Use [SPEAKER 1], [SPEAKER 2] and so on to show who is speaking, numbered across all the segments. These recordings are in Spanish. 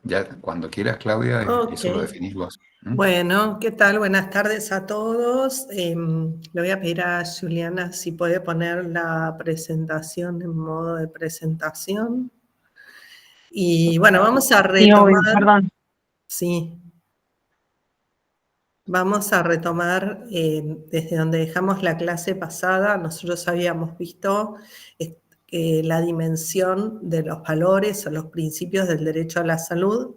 [SPEAKER 1] Ya, cuando quieras, Claudia,
[SPEAKER 2] Ok,
[SPEAKER 1] eso lo definís vos.
[SPEAKER 2] bueno, ¿qué tal? Buenas tardes a todos. Le voy a pedir a Juliana si puede poner la presentación en modo de presentación. Y bueno, vamos a
[SPEAKER 3] Sí, obvio,
[SPEAKER 2] retomar,
[SPEAKER 3] perdón.
[SPEAKER 2] sí, vamos a retomar desde donde dejamos la clase pasada. Nosotros habíamos visto la dimensión de los valores o los principios del derecho a la salud.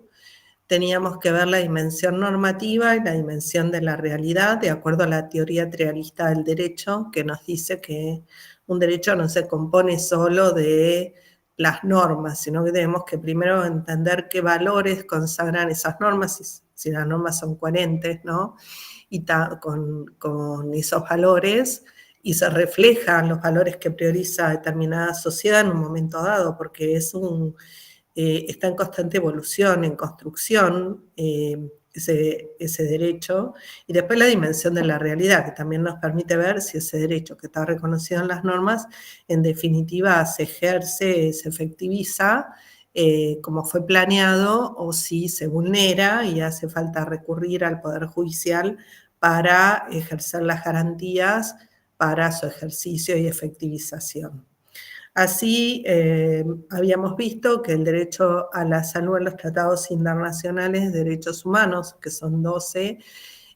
[SPEAKER 2] Teníamos que ver la dimensión normativa y la dimensión de la realidad, de acuerdo a la teoría trialista del derecho, que nos dice que un derecho no se compone solo de las normas, sino que tenemos que primero entender qué valores consagran esas normas, si las normas son coherentes, ¿no? Y con esos valores, y se reflejan los valores que prioriza determinada sociedad en un momento dado, porque está en constante evolución, en construcción, ese derecho, y después la dimensión de la realidad, que también nos permite ver si ese derecho que está reconocido en las normas, en definitiva se ejerce, se efectiviza, como fue planeado, o si se vulnera y hace falta recurrir al Poder Judicial para ejercer las garantías para su ejercicio y efectivización. Así, habíamos visto que el derecho a la salud en los tratados internacionales de derechos humanos, que son 12,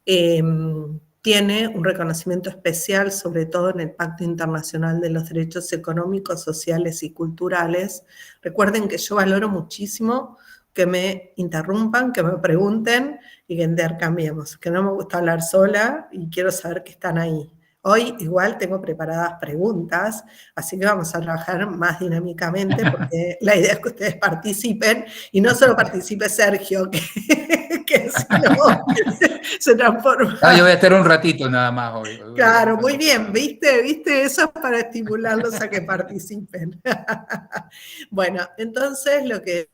[SPEAKER 2] tiene un reconocimiento especial, sobre todo en el Pacto Internacional de los Derechos Económicos, Sociales y Culturales. Recuerden que yo valoro muchísimo que me interrumpan, que me pregunten y que intercambiemos, que no me gusta hablar sola y quiero saber que están ahí. Hoy igual tengo preparadas preguntas, así que vamos a trabajar más dinámicamente porque la idea es que ustedes participen y no solo participe Sergio, que si no se transforma.
[SPEAKER 1] Yo voy a estar un ratito nada más hoy. Hoy voy a estar un
[SPEAKER 2] Claro, muy
[SPEAKER 1] ratito
[SPEAKER 2] bien,
[SPEAKER 1] nada más.
[SPEAKER 2] ¿viste? Eso es para estimularlos a que participen. Bueno, entonces lo que...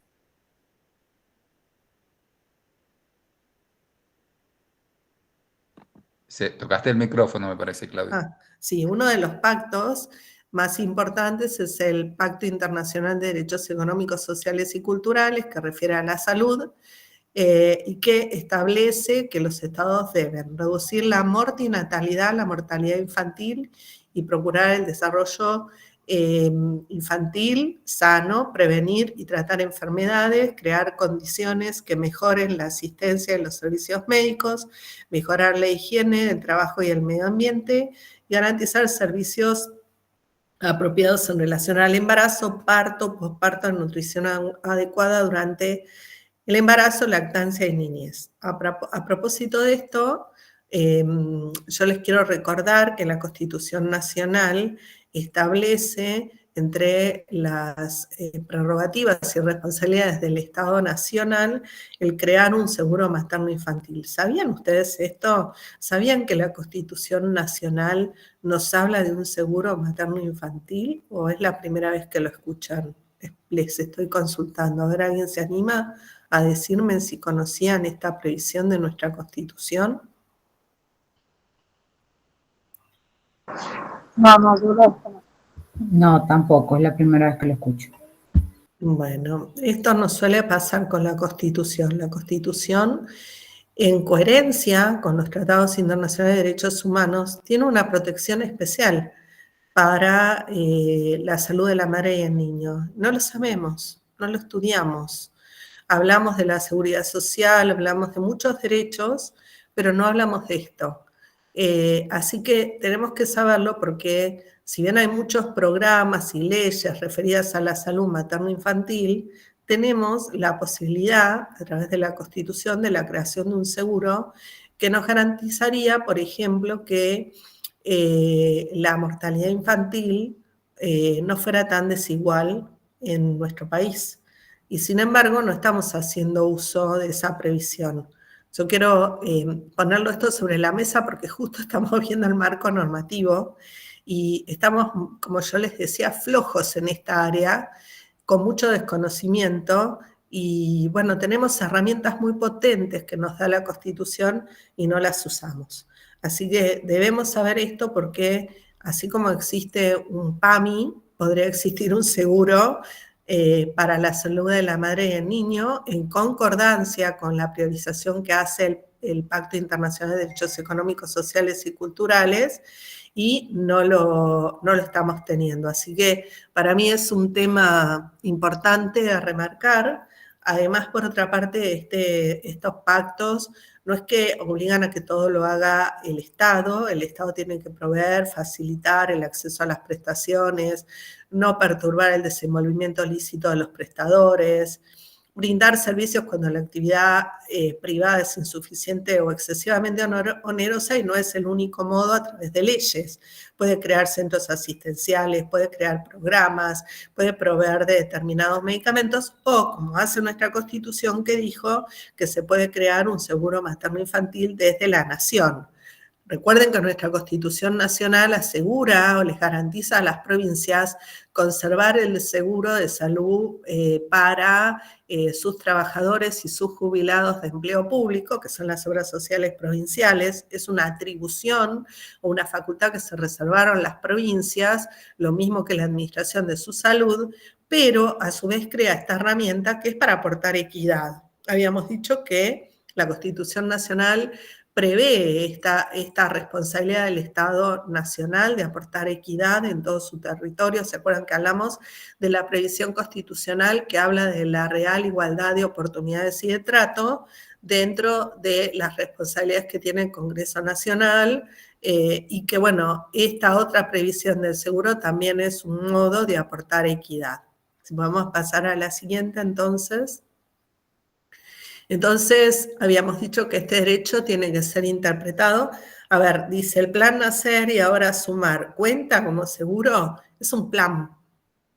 [SPEAKER 1] Tocaste el micrófono, me parece, Claudia.
[SPEAKER 2] Sí, uno de los pactos más importantes es el Pacto Internacional de Derechos Económicos, Sociales y Culturales, que refiere a la salud, y que establece que los estados deben reducir la mortinatalidad, la mortalidad infantil, y procurar el desarrollo infantil sano, prevenir y tratar enfermedades, crear condiciones que mejoren la asistencia en los servicios médicos, mejorar la higiene, el trabajo y el medio ambiente, y garantizar servicios apropiados en relación al embarazo, parto, posparto, nutrición adecuada durante el embarazo, lactancia y niñez. A propósito de esto, yo les quiero recordar que la Constitución Nacional establece entre las prerrogativas y responsabilidades del Estado Nacional el crear un seguro materno-infantil. ¿Sabían ustedes esto? ¿Sabían que la Constitución Nacional nos habla de un seguro materno-infantil o es la primera vez que lo escuchan? Les estoy consultando. A ver, ¿alguien se anima a decirme si conocían esta previsión de nuestra Constitución?
[SPEAKER 3] No, yo lo
[SPEAKER 4] No, tampoco, es la primera vez que lo escucho.
[SPEAKER 2] Bueno, esto no suele pasar con la Constitución. La Constitución, en coherencia con los tratados internacionales de derechos humanos, tiene una protección especial para la salud de la madre y el niño. No lo sabemos, no lo estudiamos. Hablamos de la seguridad social, hablamos de muchos derechos, pero no hablamos de esto. Así que tenemos que saberlo porque si bien hay muchos programas y leyes referidas a la salud materno-infantil, tenemos la posibilidad, a través de la Constitución, de la creación de un seguro que nos garantizaría, por ejemplo, que la mortalidad infantil no fuera tan desigual en nuestro país. Y sin embargo, no estamos haciendo uso de esa previsión. Yo quiero ponerlo esto sobre la mesa porque justo estamos viendo el marco normativo y estamos, como yo les decía, flojos en esta área, con mucho desconocimiento, y bueno, tenemos herramientas muy potentes que nos da la Constitución y no las usamos. Así que debemos saber esto porque así como existe un PAMI, podría existir un seguro para la salud de la madre y el niño, en concordancia con la priorización que hace el Pacto Internacional de Derechos Económicos, Sociales y Culturales, y no lo estamos teniendo. Así que para mí es un tema importante a remarcar. Además, por otra parte, estos pactos no es que obligan a que todo lo haga el Estado tiene que proveer, facilitar el acceso a las prestaciones, no perturbar el desenvolvimiento lícito de los prestadores, brindar servicios cuando la actividad privada es insuficiente o excesivamente onerosa y no es el único modo a través de leyes. Puede crear centros asistenciales, puede crear programas, puede proveer de determinados medicamentos o, como hace nuestra Constitución, que dijo que se puede crear un seguro materno-infantil desde la nación. Recuerden que nuestra Constitución Nacional asegura o les garantiza a las provincias conservar el seguro de salud para sus trabajadores y sus jubilados de empleo público, que son las obras sociales provinciales. Es una atribución o una facultad que se reservaron las provincias, lo mismo que la administración de su salud, pero a su vez crea esta herramienta que es para aportar equidad. Habíamos dicho que la Constitución Nacional prevé esta responsabilidad del Estado Nacional de aportar equidad en todo su territorio. ¿Se acuerdan que hablamos de la previsión constitucional que habla de la real igualdad de oportunidades y de trato dentro de las responsabilidades que tiene el Congreso Nacional? Y que, bueno, esta otra previsión del seguro también es un modo de aportar equidad. Si podemos pasar a la siguiente, entonces. Entonces, habíamos dicho que este derecho tiene que ser interpretado. A ver, dice el plan Nacer y ahora Sumar, ¿cuenta como seguro? Es un plan,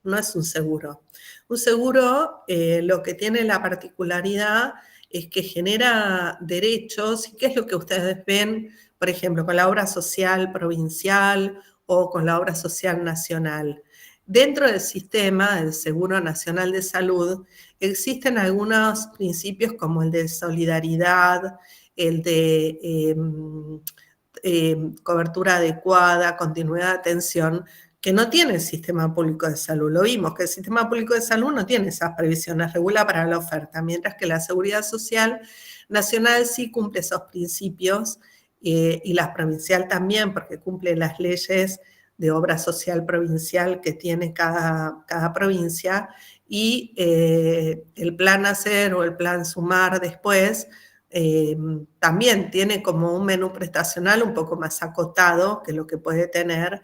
[SPEAKER 2] no es un seguro. Un seguro lo que tiene la particularidad es que genera derechos. ¿Y qué es lo que ustedes ven, por ejemplo, con la obra social provincial o con la obra social nacional? Dentro del sistema del Seguro Nacional de Salud existen algunos principios como el de solidaridad, el de cobertura adecuada, continuidad de atención, que no tiene el sistema público de salud. Lo vimos, que el sistema público de salud no tiene esas previsiones, regula para la oferta, mientras que la Seguridad Social Nacional sí cumple esos principios y la provincial también, porque cumple las leyes de obra social provincial que tiene cada provincia, y el plan Hacer o el plan Sumar después también tiene como un menú prestacional un poco más acotado que lo que puede tener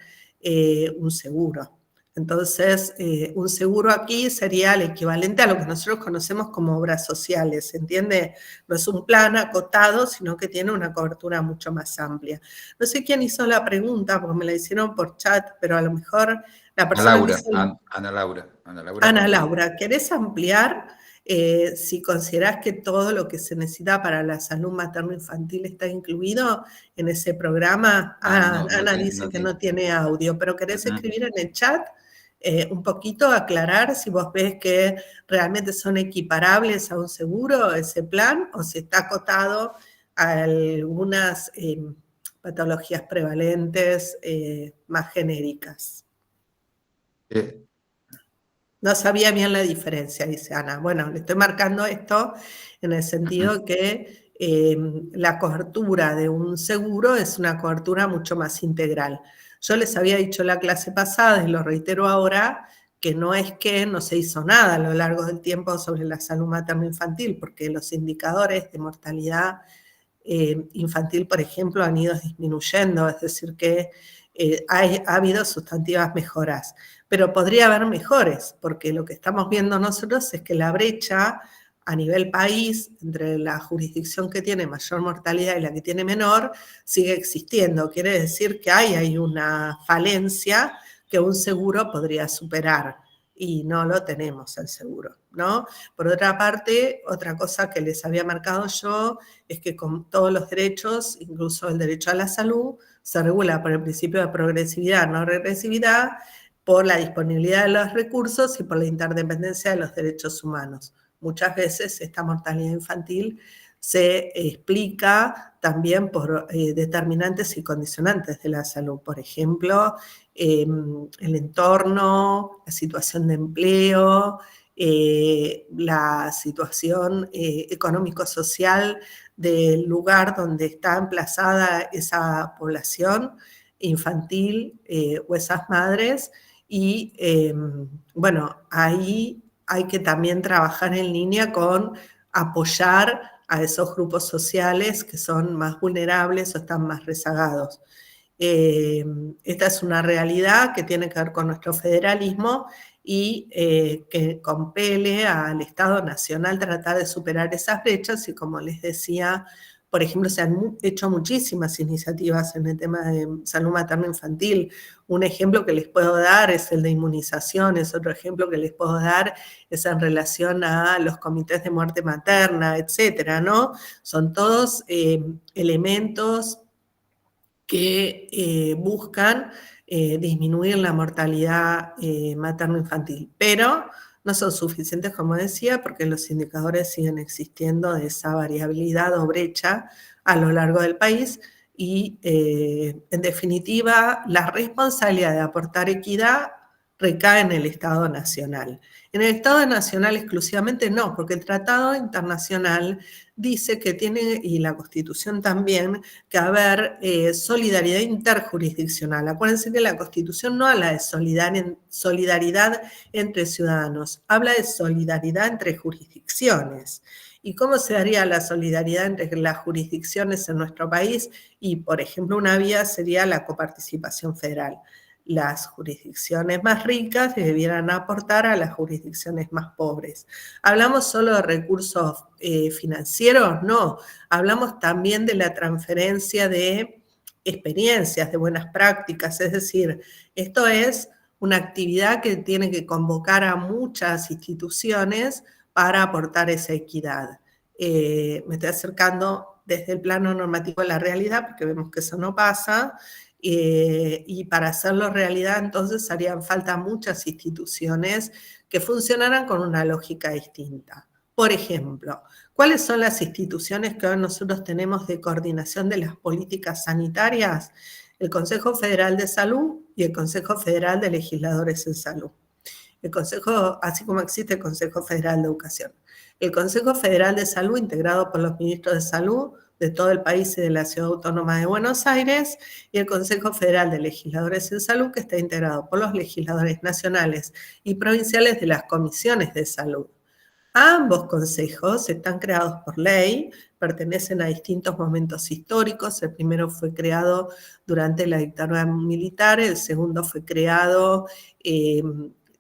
[SPEAKER 2] un seguro. Entonces, un seguro aquí sería el equivalente a lo que nosotros conocemos como obras sociales, ¿se entiende? No es un plan acotado, sino que tiene una cobertura mucho más amplia. No sé quién hizo la pregunta, porque me la hicieron por chat, pero a lo mejor la persona
[SPEAKER 1] Ana Laura,
[SPEAKER 2] que hizo...
[SPEAKER 1] Ana
[SPEAKER 2] Laura, ¿querés ampliar si considerás que todo lo que se necesita para la salud materno-infantil está incluido en ese programa? Ana dice que no tiene audio, pero ¿querés escribir en el chat un poquito, aclarar si vos ves que realmente son equiparables a un seguro ese plan o si está acotado a algunas patologías prevalentes más genéricas? No sabía bien la diferencia, dice Ana. Bueno, le estoy marcando esto en el sentido que la cobertura de un seguro es una cobertura mucho más integral. Yo les había dicho en la clase pasada, y lo reitero ahora, que no es que no se hizo nada a lo largo del tiempo sobre la salud materno-infantil, porque los indicadores de mortalidad infantil, por ejemplo, han ido disminuyendo, es decir, que ha habido sustantivas mejoras, pero podría haber mejores, porque lo que estamos viendo nosotros es que la brecha a nivel país entre la jurisdicción que tiene mayor mortalidad y la que tiene menor sigue existiendo. Quiere decir que hay una falencia que un seguro podría superar y no lo tenemos el seguro, ¿no? Por otra parte, otra cosa que les había marcado yo es que con todos los derechos, incluso el derecho a la salud, se regula por el principio de progresividad, no regresividad, por la disponibilidad de los recursos y por la interdependencia de los derechos humanos. Muchas veces esta mortalidad infantil se explica también por determinantes y condicionantes de la salud. Por ejemplo, el entorno, la situación de empleo, la situación económico-social del lugar donde está emplazada esa población infantil o esas madres. Y bueno, ahí hay que también trabajar en línea con apoyar a esos grupos sociales que son más vulnerables o están más rezagados. Esta es una realidad que tiene que ver con nuestro federalismo y que compele al Estado Nacional tratar de superar esas brechas y, como les decía, por ejemplo, se han hecho muchísimas iniciativas en el tema de salud materno-infantil. Un ejemplo que les puedo dar es el de inmunizaciones, otro ejemplo que les puedo dar es en relación a los comités de muerte materna, etcétera, ¿no? Son todos elementos que buscan disminuir la mortalidad materno-infantil, pero no son suficientes, como decía, porque los indicadores siguen existiendo de esa variabilidad o brecha a lo largo del país y, en definitiva, la responsabilidad de aportar equidad recae en el Estado Nacional. En el Estado Nacional exclusivamente no, porque el Tratado Internacional dice que tiene, y la Constitución también, que haber solidaridad interjurisdiccional. Acuérdense que la Constitución no habla de solidaridad entre ciudadanos, habla de solidaridad entre jurisdicciones. ¿Y cómo se daría la solidaridad entre las jurisdicciones en nuestro país? Y, por ejemplo, una vía sería la coparticipación federal. Las jurisdicciones más ricas debieran aportar a las jurisdicciones más pobres. ¿Hablamos solo de recursos financieros? No, hablamos también de la transferencia de experiencias, de buenas prácticas, es decir, esto es una actividad que tiene que convocar a muchas instituciones para aportar esa equidad. Me estoy acercando desde el plano normativo a la realidad, porque vemos que eso no pasa, y para hacerlo realidad entonces harían falta muchas instituciones que funcionaran con una lógica distinta. Por ejemplo, ¿cuáles son las instituciones que hoy nosotros tenemos de coordinación de las políticas sanitarias? El Consejo Federal de Salud y el Consejo Federal de Legisladores en Salud. El Consejo, así como existe el Consejo Federal de Educación. El Consejo Federal de Salud, integrado por los ministros de Salud de todo el país y de la Ciudad Autónoma de Buenos Aires, y el Consejo Federal de Legisladores en Salud, que está integrado por los legisladores nacionales y provinciales de las comisiones de salud. Ambos consejos están creados por ley, pertenecen a distintos momentos históricos. El primero fue creado durante la dictadura militar, el segundo fue creado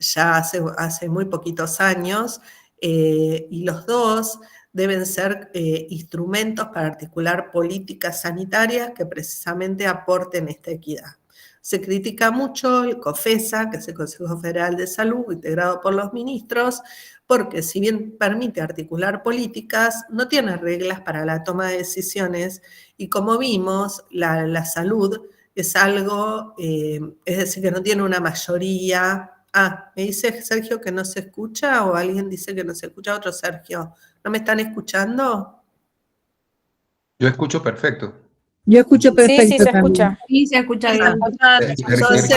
[SPEAKER 2] ya hace muy poquitos años, y los dos deben ser instrumentos para articular políticas sanitarias que precisamente aporten esta equidad. Se critica mucho el COFESA, que es el Consejo Federal de Salud, integrado por los ministros, porque si bien permite articular políticas, no tiene reglas para la toma de decisiones y, como vimos, la salud es algo, es decir, que no tiene una mayoría. Me dice Sergio que no se escucha, o alguien dice que no se escucha. Otro Sergio, ¿no me están escuchando?
[SPEAKER 1] Yo escucho perfecto.
[SPEAKER 4] Yo escucho
[SPEAKER 3] Sí, sí,
[SPEAKER 4] perfecto
[SPEAKER 3] se
[SPEAKER 4] también.
[SPEAKER 3] escucha.
[SPEAKER 5] Sí, se escucha bien.
[SPEAKER 2] Entonces,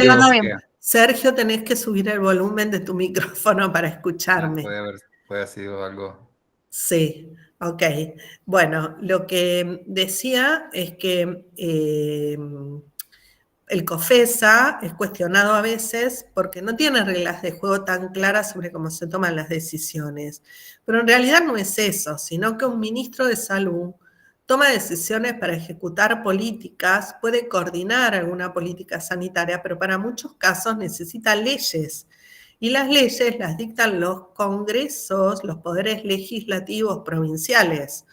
[SPEAKER 2] Sergio, tenés que subir el volumen de tu micrófono para escucharme.
[SPEAKER 1] Puede haber sido algo.
[SPEAKER 2] Sí, ok. Bueno, lo que decía es que el COFESA es cuestionado a veces porque no tiene reglas de juego tan claras sobre cómo se toman las decisiones. Pero en realidad no es eso, sino que un ministro de salud toma decisiones para ejecutar políticas, puede coordinar alguna política sanitaria, pero para muchos casos necesita leyes. Y las leyes las dictan los congresos, los poderes legislativos provinciales.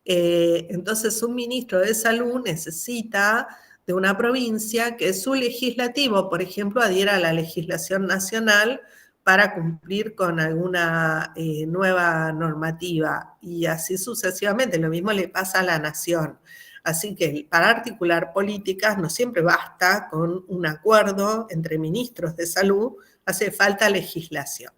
[SPEAKER 2] Entonces, un ministro de salud necesita de una provincia que su legislativo, por ejemplo, adhiera a la legislación nacional para cumplir con alguna nueva normativa, y así sucesivamente. Lo mismo le pasa a la nación. Así que para articular políticas no siempre basta con un acuerdo entre ministros de salud, hace falta legislación.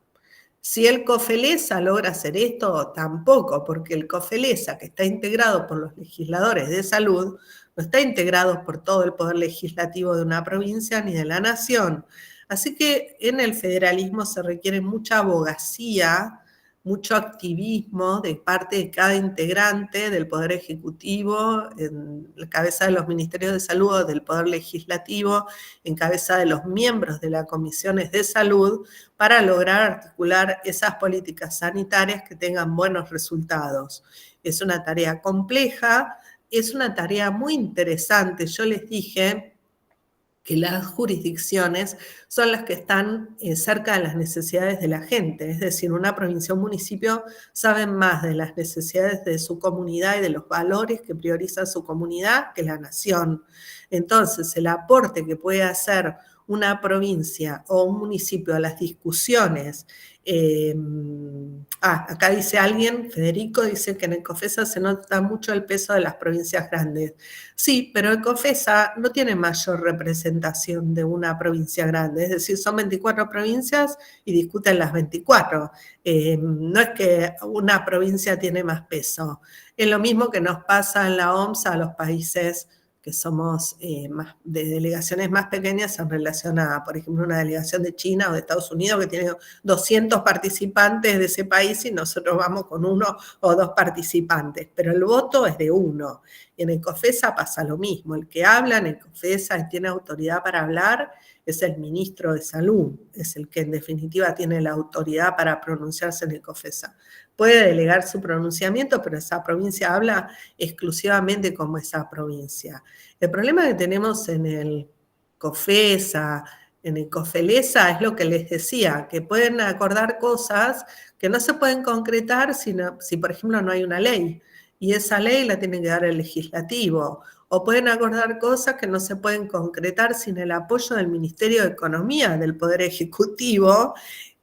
[SPEAKER 2] Si el COFELESA logra hacer esto, tampoco, porque el COFELESA, que está integrado por los legisladores de salud, no está integrado por todo el poder legislativo de una provincia ni de la nación. Así que en el federalismo se requiere mucha abogacía, mucho activismo de parte de cada integrante del Poder Ejecutivo, en la cabeza de los ministerios de salud o del Poder Legislativo, en cabeza de los miembros de las comisiones de salud, para lograr articular esas políticas sanitarias que tengan buenos resultados. Es una tarea compleja, es una tarea muy interesante. Yo les dije que las jurisdicciones son las que están cerca de las necesidades de la gente, es decir, una provincia o un municipio saben más de las necesidades de su comunidad y de los valores que prioriza su comunidad que la nación. Entonces, el aporte que puede hacer una provincia o un municipio a las discusiones. Acá dice alguien, Federico, dice que en el COFESA se nota mucho el peso de las provincias grandes. Sí, pero el COFESA no tiene mayor representación de una provincia grande, es decir, son 24 provincias y discuten las 24. No es que una provincia tiene más peso. Es lo mismo que nos pasa en la OMS a los países que somos de delegaciones más pequeñas en relación a, por ejemplo, una delegación de China o de Estados Unidos que tiene 200 participantes de ese país y nosotros vamos con 1 o 2 participantes, pero el voto es de 1. Y en el COFESA pasa lo mismo, el que habla en el COFESA y tiene autoridad para hablar es el ministro de Salud, es el que en definitiva tiene la autoridad para pronunciarse en el COFESA. Puede delegar su pronunciamiento, pero esa provincia habla exclusivamente como esa provincia. El problema que tenemos en el COFESA, en el COFELESA, es lo que les decía, que pueden acordar cosas que no se pueden concretar si por ejemplo, no hay una ley, y esa ley la tiene que dar el legislativo. O pueden acordar cosas que no se pueden concretar sin el apoyo del Ministerio de Economía, del Poder Ejecutivo,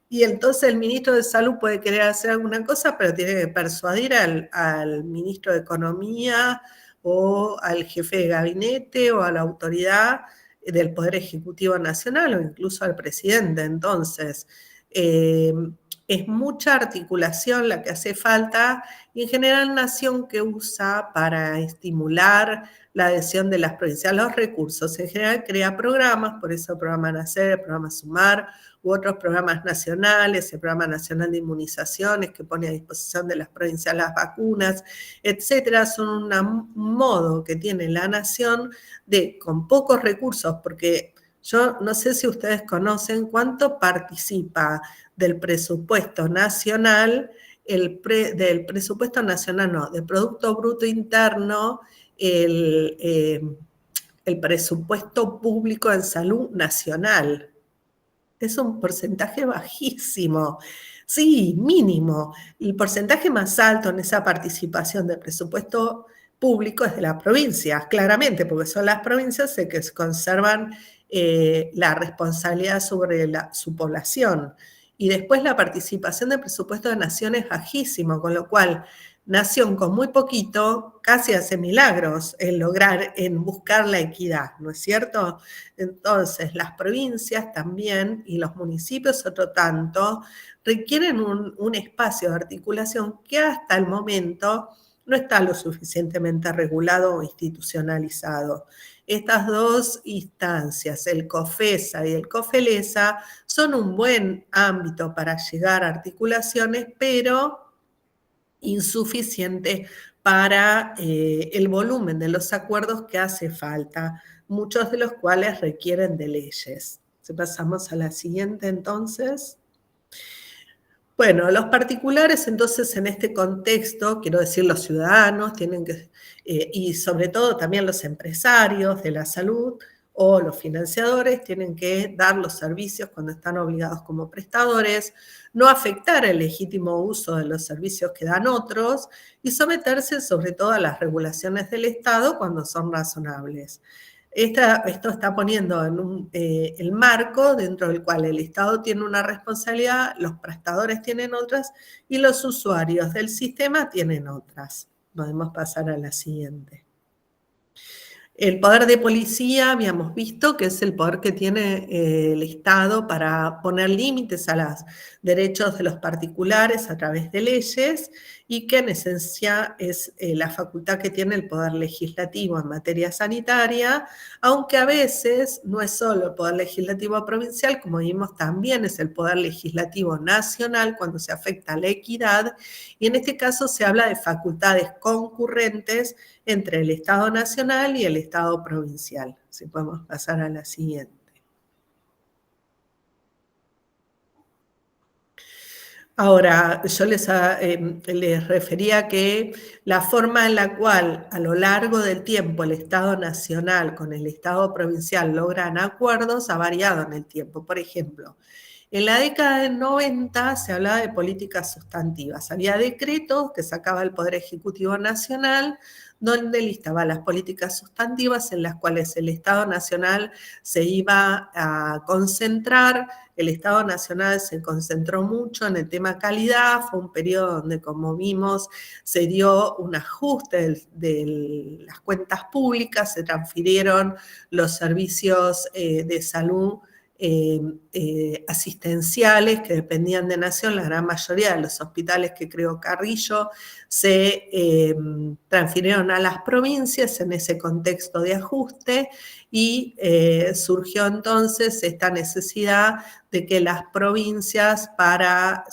[SPEAKER 2] y entonces el ministro de Salud puede querer hacer alguna cosa, pero tiene que persuadir al ministro de Economía o al jefe de gabinete o a la autoridad del Poder Ejecutivo Nacional o incluso al presidente. Entonces, es mucha articulación la que hace falta y en general Nación que usa para estimular la adhesión de las provincias a los recursos. En general crea programas, por eso el programa Nacer, el programa Sumar, u otros programas nacionales, el Programa Nacional de Inmunizaciones que pone a disposición de las provincias las vacunas, etcétera, son un modo que tiene la nación de, con pocos recursos, porque yo no sé si ustedes conocen cuánto participa del presupuesto nacional, del presupuesto nacional, no, del Producto Bruto Interno, el presupuesto público en salud nacional. Es un porcentaje bajísimo, sí, mínimo. El porcentaje más alto en esa participación del presupuesto público es de las provincias, claramente, porque son las provincias que conservan la responsabilidad sobre su población. Y después la participación del presupuesto de Nación es bajísimo, con lo cual Nación con muy poquito casi hace milagros en buscar la equidad, ¿no es cierto? Entonces, las provincias también y los municipios otro tanto requieren un espacio de articulación que hasta el momento no está lo suficientemente regulado o institucionalizado. Estas dos instancias, el COFESA y el COFELESA, son un buen ámbito para llegar a articulaciones, pero insuficiente para el volumen de los acuerdos que hace falta, muchos de los cuales requieren de leyes. Pasamos a la siguiente entonces. Bueno, los particulares entonces en este contexto, quiero decir los ciudadanos, tienen que, y sobre todo también los empresarios de la salud o los financiadores tienen que dar los servicios cuando están obligados como prestadores, no afectar el legítimo uso de los servicios que dan otros y someterse sobre todo a las regulaciones del Estado cuando son razonables. Esto está poniendo en el marco dentro del cual el Estado tiene una responsabilidad, los prestadores tienen otras y los usuarios del sistema tienen otras. Podemos pasar a la siguiente. El poder de policía, habíamos visto que es el poder que tiene el Estado para poner límites a los derechos de los particulares a través de leyes y que en esencia es la facultad que tiene el poder legislativo en materia sanitaria, aunque a veces no es solo el poder legislativo provincial, como vimos también es el poder legislativo nacional cuando se afecta a la equidad, y en este caso se habla de facultades concurrentes entre el Estado nacional y el Estado provincial. Si podemos pasar a la siguiente. Ahora, yo les refería que la forma en la cual a lo largo del tiempo el Estado nacional con el Estado provincial logran acuerdos ha variado en el tiempo. Por ejemplo, en la década del 90 se hablaba de políticas sustantivas. Había decretos que sacaba el Poder Ejecutivo Nacional donde listaba las políticas sustantivas en las cuales el Estado Nacional se iba a concentrar. El Estado Nacional se concentró mucho en el tema calidad, fue un periodo donde, como vimos, se dio un ajuste de las cuentas públicas, se transfirieron los servicios de salud asistenciales que dependían de Nación, la gran mayoría de los hospitales que creó Carrillo se transfirieron a las provincias en ese contexto de ajuste y surgió entonces esta necesidad de que las provincias para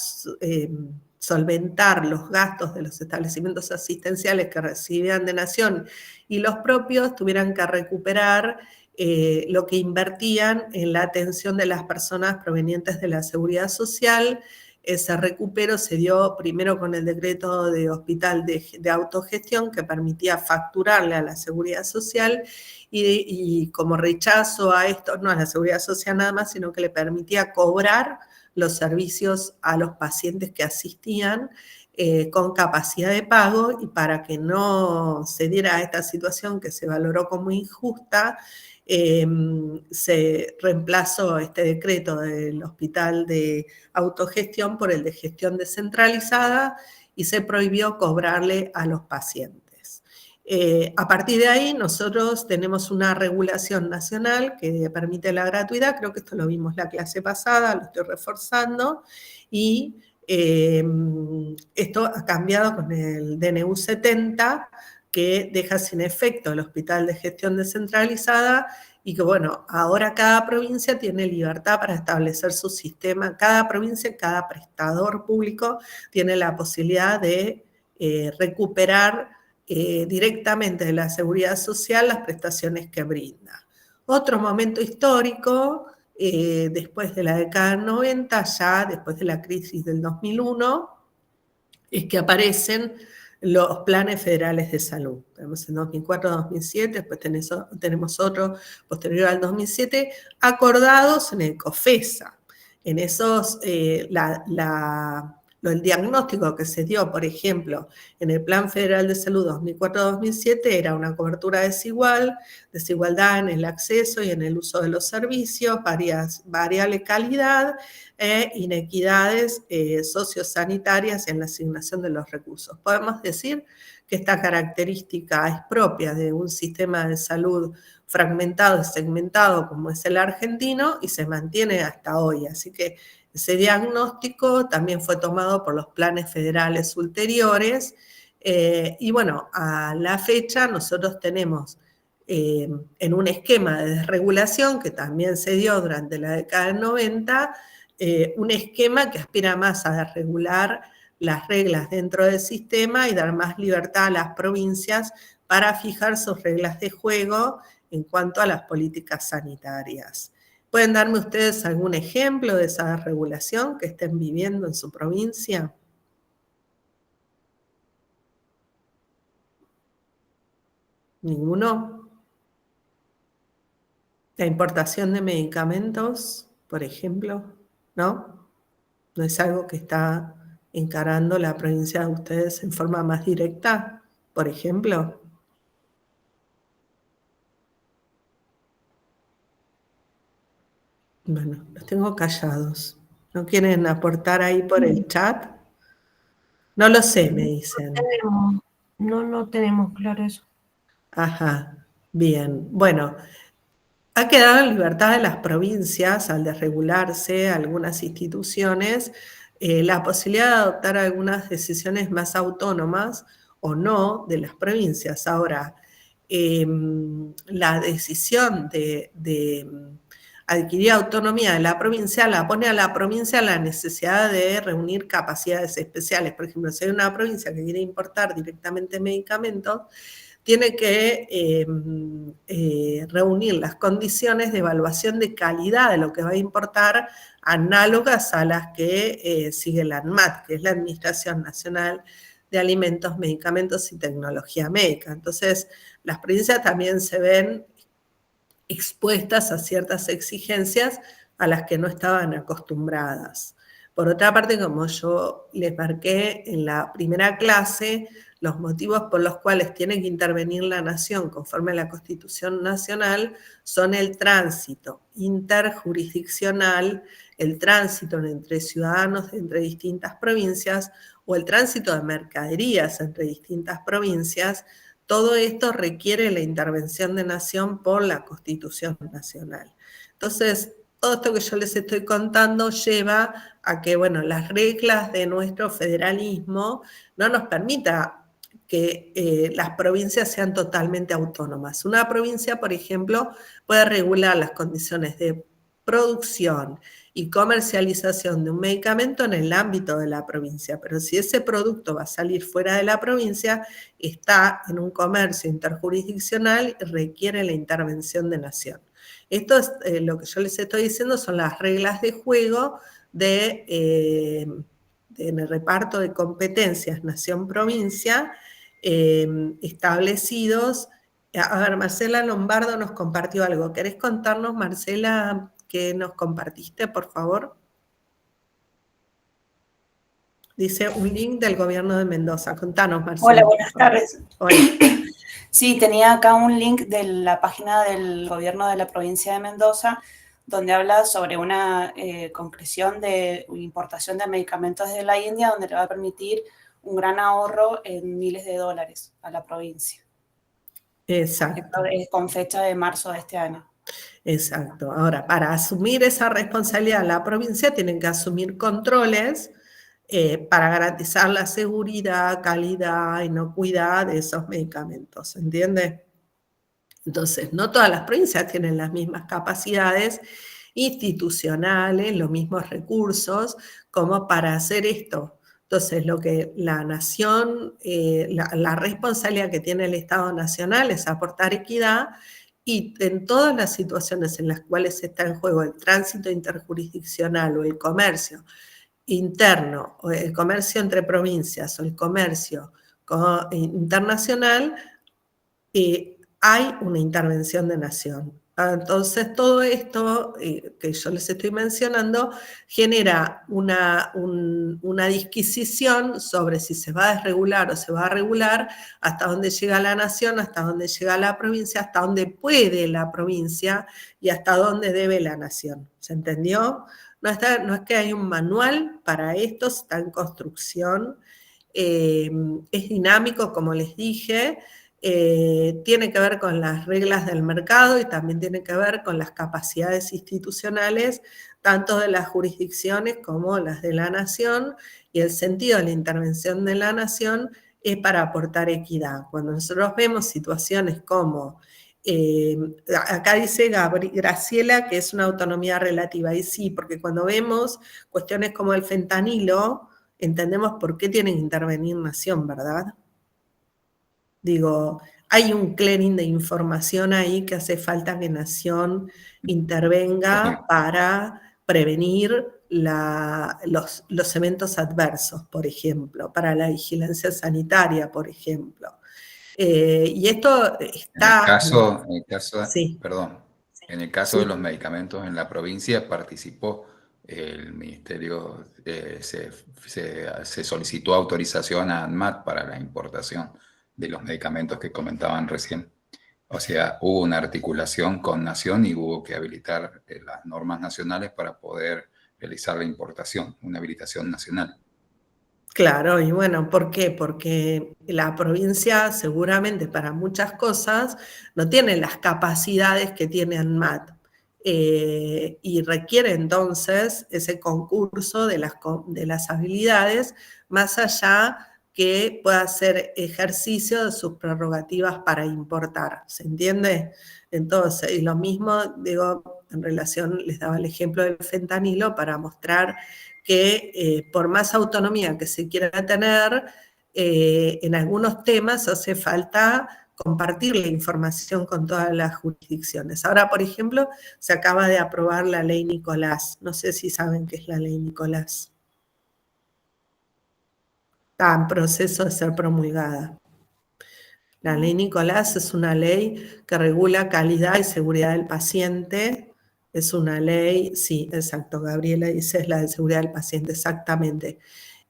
[SPEAKER 2] solventar los gastos de los establecimientos asistenciales que recibían de Nación y los propios tuvieran que recuperar lo que invertían en la atención de las personas provenientes de la seguridad social. Ese recupero se dio primero con el decreto de hospital de autogestión que permitía facturarle a la seguridad social y como rechazo a esto, no a la seguridad social nada más, sino que le permitía cobrar los servicios a los pacientes que asistían con capacidad de pago, y para que no se diera esta situación que se valoró como injusta, se reemplazó este decreto del hospital de autogestión por el de gestión descentralizada y se prohibió cobrarle a los pacientes. A partir de ahí nosotros tenemos una regulación nacional que permite la gratuidad, creo que esto lo vimos la clase pasada, lo estoy reforzando, y esto ha cambiado con el DNU 70, que deja sin efecto el hospital de gestión descentralizada y que, bueno, ahora cada provincia tiene libertad para establecer su sistema. Cada provincia, cada prestador público tiene la posibilidad de recuperar directamente de la seguridad social las prestaciones que brinda. Otro momento histórico, después de la década del 90, ya después de la crisis del 2001, es que aparecen los planes federales de salud. Tenemos en 2004-2007, después tenemos otro posterior al 2007, acordados en el COFESA. En esos, el diagnóstico que se dio, por ejemplo, en el Plan Federal de Salud 2004-2007 era una cobertura desigualdad en el acceso y en el uso de los servicios, variable calidad, inequidades sociosanitarias en la asignación de los recursos. Podemos decir que esta característica es propia de un sistema de salud fragmentado y segmentado como es el argentino y se mantiene hasta hoy. Así que ese diagnóstico también fue tomado por los planes federales ulteriores y bueno, a la fecha nosotros tenemos en un esquema de desregulación que también se dio durante la década del 90, un esquema que aspira más a desregular las reglas dentro del sistema y dar más libertad a las provincias para fijar sus reglas de juego en cuanto a las políticas sanitarias. ¿Pueden darme ustedes algún ejemplo de esa desregulación que estén viviendo en su provincia? ¿Ninguno? La importación de medicamentos, por ejemplo, ¿no? ¿No es algo que está encarando la provincia de ustedes en forma más directa, por ejemplo? Bueno, los tengo callados. ¿No quieren aportar ahí por el chat? No lo sé, me dicen.
[SPEAKER 3] No tenemos claro eso.
[SPEAKER 2] Ajá. Bien, bueno, ha quedado en libertad de las provincias, al desregularse algunas instituciones, la posibilidad de adoptar algunas decisiones más autónomas o no de las provincias. Ahora, la decisión de adquirir autonomía de la provincia la pone a la provincia la necesidad de reunir capacidades especiales. Por ejemplo, si hay una provincia que quiere importar directamente medicamentos, tiene que reunir las condiciones de evaluación de calidad de lo que va a importar, análogas a las que sigue la ANMAT, que es la Administración Nacional de Alimentos, Medicamentos y Tecnología Médica. Entonces, las provincias también se ven expuestas a ciertas exigencias a las que no estaban acostumbradas. Por otra parte, como yo les marqué en la primera clase, los motivos por los cuales tiene que intervenir la nación conforme a la Constitución Nacional son el tránsito interjurisdiccional, el tránsito entre ciudadanos entre distintas provincias o el tránsito de mercaderías entre distintas provincias. Todo esto requiere la intervención de nación por la Constitución Nacional. Entonces, todo esto que yo les estoy contando lleva a que, bueno, las reglas de nuestro federalismo no nos permita que las provincias sean totalmente autónomas. Una provincia, por ejemplo, puede regular las condiciones de producción y comercialización de un medicamento en el ámbito de la provincia, pero si ese producto va a salir fuera de la provincia, está en un comercio interjurisdiccional y requiere la intervención de nación. Esto es lo que yo les estoy diciendo, son las reglas de juego en el reparto de competencias nación-provincia establecidos. A ver, Marcela Lombardo nos compartió algo. ¿Querés contarnos, Marcela, qué nos compartiste, por favor? Dice un link del gobierno de Mendoza. Contanos, Marcela.
[SPEAKER 3] Hola, buenas tardes.
[SPEAKER 2] Hola.
[SPEAKER 3] Sí, tenía acá un link de la página del gobierno de la provincia de Mendoza, donde habla sobre una concreción de importación de medicamentos desde la India, donde le va a permitir un gran ahorro en miles de dólares a la provincia.
[SPEAKER 2] Exacto.
[SPEAKER 3] Con fecha de marzo de este año.
[SPEAKER 2] Exacto. Ahora, para asumir esa responsabilidad, la provincia tiene que asumir controles para garantizar la seguridad, calidad, inocuidad de esos medicamentos, ¿entiende? Entonces, no todas las provincias tienen las mismas capacidades institucionales, los mismos recursos como para hacer esto. Entonces, lo que la nación, la responsabilidad que tiene el Estado Nacional es aportar equidad y en todas las situaciones en las cuales está en juego el tránsito interjurisdiccional o el comercio interno, o el comercio entre provincias o el comercio internacional, hay una intervención de nación. Entonces, todo esto que yo les estoy mencionando genera una disquisición sobre si se va a desregular o se va a regular, hasta dónde llega la nación, hasta dónde llega la provincia, hasta dónde puede la provincia y hasta dónde debe la nación. ¿Se entendió? No es que hay un manual para esto, está en construcción. Es dinámico, como les dije. Tiene que ver con las reglas del mercado y también tiene que ver con las capacidades institucionales, tanto de las jurisdicciones como las de la nación, y el sentido de la intervención de la nación es para aportar equidad. Cuando nosotros vemos situaciones como, acá dice Graciela que es una autonomía relativa, y sí, porque cuando vemos cuestiones como el fentanilo, entendemos por qué tiene que intervenir nación, ¿verdad? Digo, hay un clearing de información ahí que hace falta que nación intervenga para prevenir los eventos adversos, por ejemplo, para la vigilancia sanitaria, por ejemplo. Y esto está... Sí.
[SPEAKER 1] Perdón, en el caso de los medicamentos en la provincia participó el ministerio, se solicitó autorización a ANMAT para la importación de los medicamentos que comentaban recién. O sea, hubo una articulación con Nación y hubo que habilitar las normas nacionales para poder realizar la importación, una habilitación nacional.
[SPEAKER 2] Claro, y bueno, ¿por qué? Porque la provincia seguramente para muchas cosas no tiene las capacidades que tiene ANMAT, y requiere entonces ese concurso de las habilidades más allá que pueda hacer ejercicio de sus prerrogativas para importar, ¿se entiende? Entonces, y lo mismo, digo, en relación, les daba el ejemplo del fentanilo para mostrar que por más autonomía que se quiera tener, en algunos temas hace falta compartir la información con todas las jurisdicciones. Ahora, por ejemplo, se acaba de aprobar la ley Nicolás. No sé si saben qué es la ley Nicolás. Está en proceso de ser promulgada. La ley Nicolás es una ley que regula calidad y seguridad del paciente. Es una ley, sí, exacto, Gabriela dice, es la de seguridad del paciente, exactamente.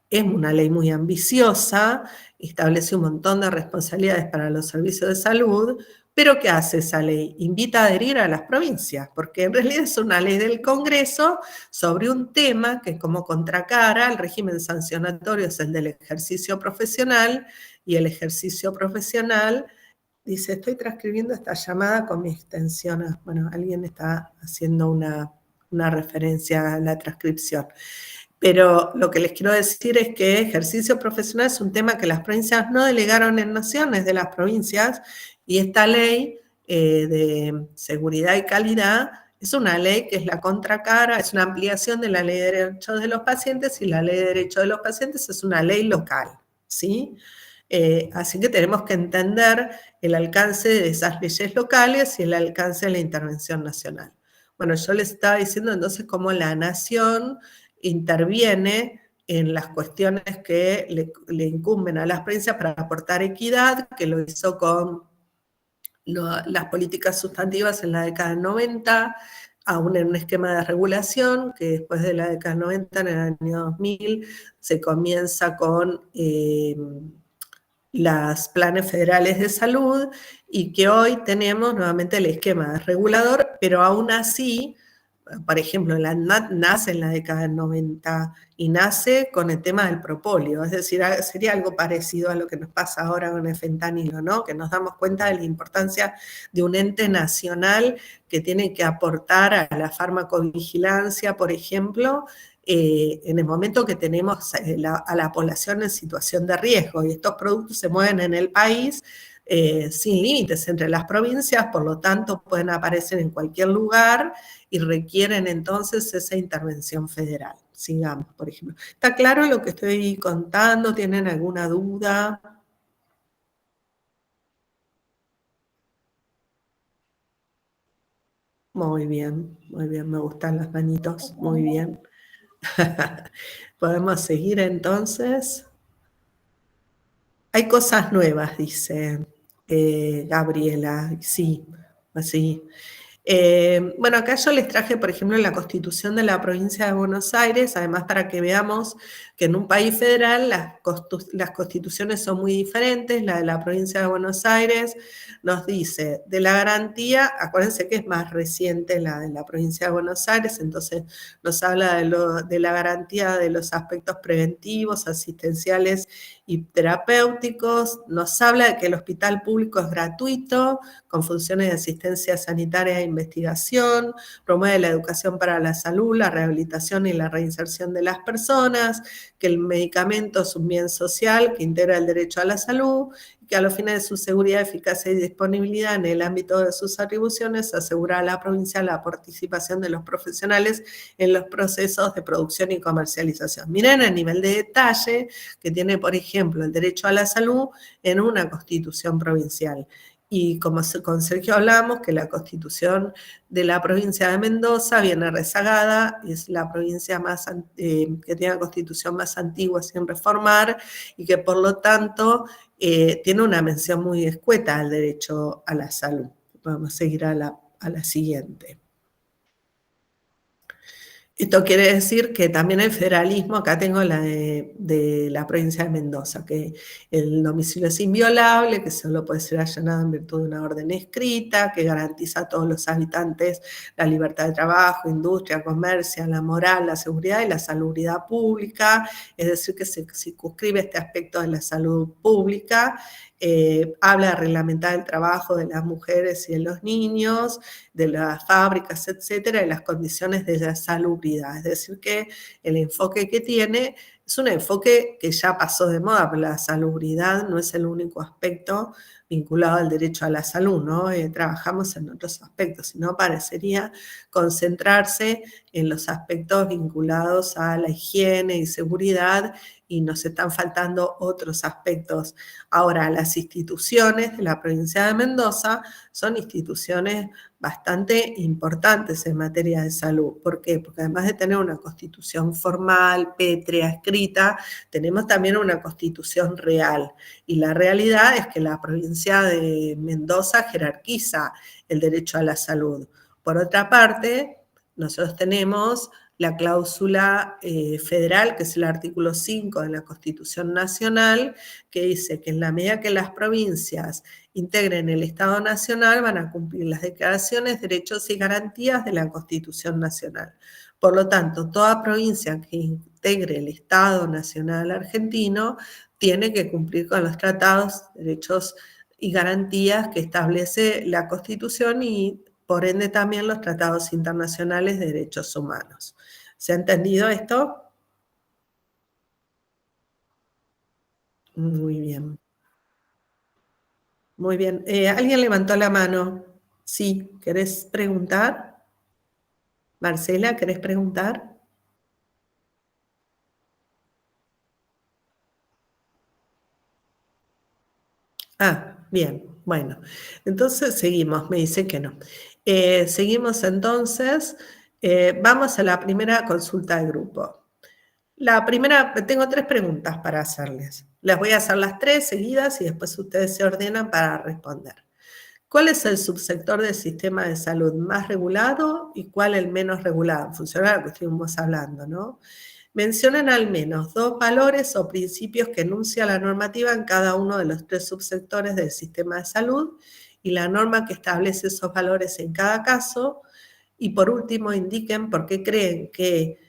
[SPEAKER 2] Es una ley muy ambiciosa, establece un montón de responsabilidades para los servicios de salud, pero ¿qué hace esa ley? Invita a adherir a las provincias, porque en realidad es una ley del Congreso sobre un tema que como contracara al régimen sancionatorio es el del ejercicio profesional, y el ejercicio profesional, dice, estoy transcribiendo esta llamada con mi extensión, bueno, alguien está haciendo una referencia a la transcripción. Pero lo que les quiero decir es que ejercicio profesional es un tema que las provincias no delegaron en naciones de las provincias, y esta ley de seguridad y calidad es una ley que es la contracara, es una ampliación de la ley de derechos de los pacientes, y la ley de derechos de los pacientes es una ley local, ¿sí? Así que tenemos que entender el alcance de esas leyes locales y el alcance de la intervención nacional. Bueno, yo les estaba diciendo entonces cómo la nación interviene en las cuestiones que le incumben a las provincias para aportar equidad, que lo hizo con las políticas sustantivas en la década del 90, aún en un esquema de regulación, que después de la década del 90, en el año 2000, se comienza con los planes federales de salud, y que hoy tenemos nuevamente el esquema regulador, pero aún así, por ejemplo, la ANMAT nace en la década del 90 y nace con el tema del propóleo, es decir, sería algo parecido a lo que nos pasa ahora con el fentanilo, ¿no? Que nos damos cuenta de la importancia de un ente nacional que tiene que aportar a la farmacovigilancia, por ejemplo, en el momento que tenemos a la población en situación de riesgo, y estos productos se mueven en el país sin límites entre las provincias, por lo tanto pueden aparecer en cualquier lugar y requieren entonces esa intervención federal. Sigamos, por ejemplo. ¿Está claro lo que estoy contando? ¿Tienen alguna duda? Muy bien, me gustan las manitos, muy bien. Podemos seguir entonces. Hay cosas nuevas, dice Gabriela, sí, así. Bueno, acá yo les traje, por ejemplo, la Constitución de la Provincia de Buenos Aires, además para que veamos que en un país federal las constituciones son muy diferentes. La de la Provincia de Buenos Aires nos dice de la garantía, acuérdense que es más reciente la de la Provincia de Buenos Aires, entonces nos habla de la garantía de los aspectos preventivos, asistenciales y terapéuticos, nos habla de que el hospital público es gratuito, con funciones de asistencia sanitaria e investigación, promueve la educación para la salud, la rehabilitación y la reinserción de las personas, que el medicamento es un bien social que integra el derecho a la salud, y que a los fines de su seguridad, eficacia y disponibilidad en el ámbito de sus atribuciones, asegura a la provincia la participación de los profesionales en los procesos de producción y comercialización. Miren el nivel de detalle que tiene, por ejemplo, el derecho a la salud en una constitución provincial. Y como con Sergio hablamos, que la Constitución de la provincia de Mendoza viene rezagada, es la provincia que tiene la Constitución más antigua sin reformar, y que por lo tanto tiene una mención muy escueta al derecho a la salud. Vamos a seguir a la siguiente. Esto quiere decir que también el federalismo, acá tengo la de la provincia de Mendoza, que el domicilio es inviolable, que solo puede ser allanado en virtud de una orden escrita, que garantiza a todos los habitantes la libertad de trabajo, industria, comercio, la moral, la seguridad y la salubridad pública, es decir, que se circunscribe este aspecto de la salud pública, habla de reglamentar el trabajo de las mujeres y de los niños, de las fábricas, etcétera, y las condiciones de la salubridad. Es decir, que el enfoque que tiene es un enfoque que ya pasó de moda, pero la salubridad no es el único aspecto vinculado al derecho a la salud, ¿no? Trabajamos en otros aspectos, sino parecería concentrarse en los aspectos vinculados a la higiene y seguridad, y nos están faltando otros aspectos. Ahora, las instituciones de la provincia de Mendoza son instituciones bastante importantes en materia de salud. ¿Por qué? Porque además de tener una constitución formal, pétrea, escrita, tenemos también una constitución real. Y la realidad es que la provincia de Mendoza jerarquiza el derecho a la salud. Por otra parte, nosotros tenemos la cláusula federal, que es el artículo 5 de la Constitución Nacional, que dice que en la medida que las provincias integren el Estado Nacional van a cumplir las declaraciones, derechos y garantías de la Constitución Nacional. Por lo tanto, toda provincia que integre el Estado Nacional argentino tiene que cumplir con los tratados, derechos y garantías que establece la Constitución y por ende también los tratados internacionales de derechos humanos. ¿Se ha entendido esto? Muy bien. Muy bien. ¿Alguien levantó la mano? Sí, ¿querés preguntar? Marcela, ¿querés preguntar? Ah, bien, bueno. Entonces seguimos, me dice que no. Seguimos entonces, vamos a la primera consulta de grupo. La primera, tengo 3 preguntas para hacerles. Las voy a hacer las 3 seguidas y después ustedes se ordenan para responder. ¿Cuál es el subsector del sistema de salud más regulado y cuál el menos regulado? En función a lo que estuvimos hablando, ¿no? Mencionen al menos 2 valores o principios que enuncia la normativa en cada uno de los 3 subsectores del sistema de salud y la norma que establece esos valores en cada caso. Y por último, indiquen por qué creen que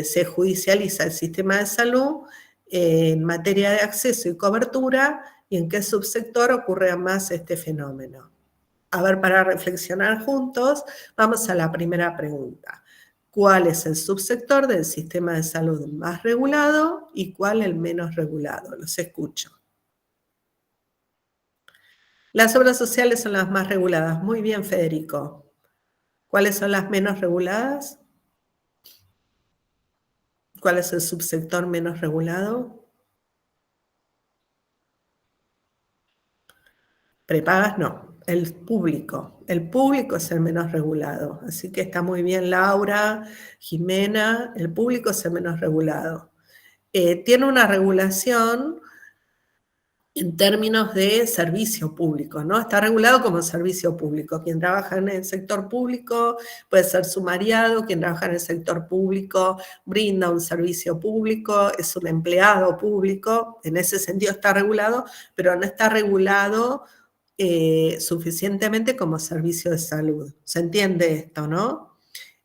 [SPEAKER 2] se judicializa el sistema de salud en materia de acceso y cobertura y en qué subsector ocurre más este fenómeno. A ver, para reflexionar juntos, vamos a la primera pregunta. ¿Cuál es el subsector del sistema de salud más regulado y cuál el menos regulado? Los escucho. Las obras sociales son las más reguladas. Muy bien, Federico. ¿Cuáles son las menos reguladas? ¿Cuál es el subsector menos regulado? Prepagas no, el público. El público es el menos regulado. Así que está muy bien Laura, Jimena, el público es el menos regulado. Tiene una regulación en términos de servicio público, ¿no? Está regulado como servicio público. Quien trabaja en el sector público puede ser sumariado, quien trabaja en el sector público brinda un servicio público, es un empleado público, en ese sentido está regulado, pero no está regulado suficientemente como servicio de salud. ¿Se entiende esto, no?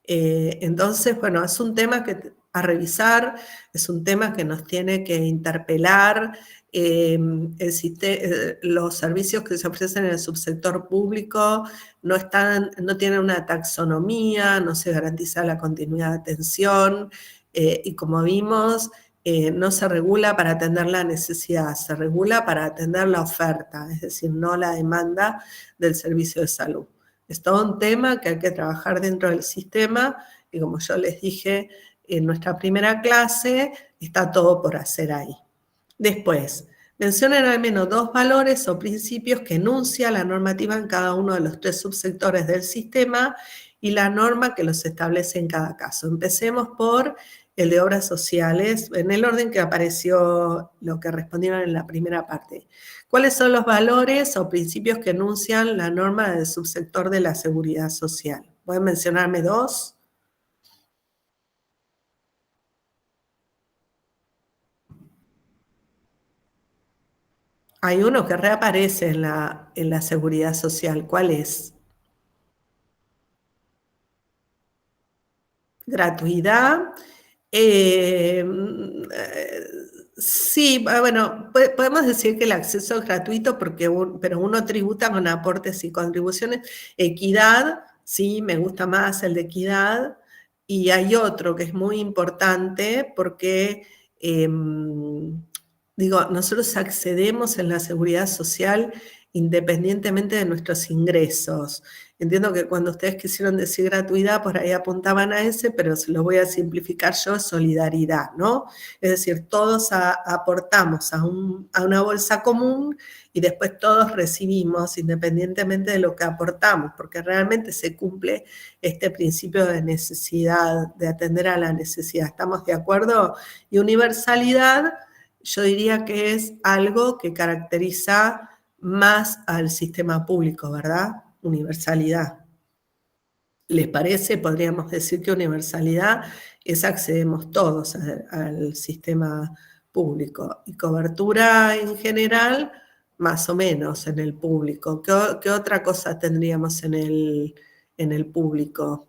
[SPEAKER 2] Entonces, bueno, es un tema a revisar, es un tema que nos tiene que interpelar. Los servicios que se ofrecen en el subsector público no tienen una taxonomía, no se garantiza la continuidad de atención y como vimos, no se regula para atender la necesidad, se regula para atender la oferta, es decir, no la demanda del servicio de salud. Es todo un tema que hay que trabajar dentro del sistema y como yo les dije en nuestra primera clase, está todo por hacer ahí. Después, mencionen al menos 2 valores o principios que enuncia la normativa en cada uno de los 3 subsectores del sistema y la norma que los establece en cada caso. Empecemos por el de obras sociales, en el orden que apareció lo que respondieron en la primera parte. ¿Cuáles son los valores o principios que enuncian la norma del subsector de la seguridad social? ¿Pueden mencionarme 2? Hay uno que reaparece en la seguridad social. ¿Cuál es? Gratuidad. Sí, bueno, podemos decir que el acceso es gratuito pero uno tributa con aportes y contribuciones. Equidad, sí, me gusta más el de equidad. Y hay otro que es muy importante porque, digo, nosotros accedemos en la seguridad social independientemente de nuestros ingresos. Entiendo que cuando ustedes quisieron decir gratuidad, por ahí apuntaban a ese, pero se lo voy a simplificar yo, solidaridad, ¿no? Es decir, todos aportamos a una bolsa común y después todos recibimos independientemente de lo que aportamos, porque realmente se cumple este principio de necesidad, de atender a la necesidad. ¿Estamos de acuerdo? Y universalidad, yo diría que es algo que caracteriza más al sistema público, ¿verdad? Universalidad. ¿Les parece? Podríamos decir que universalidad es accedemos todos al sistema público. Y cobertura en general, más o menos en el público. ¿Qué otra cosa tendríamos en el público?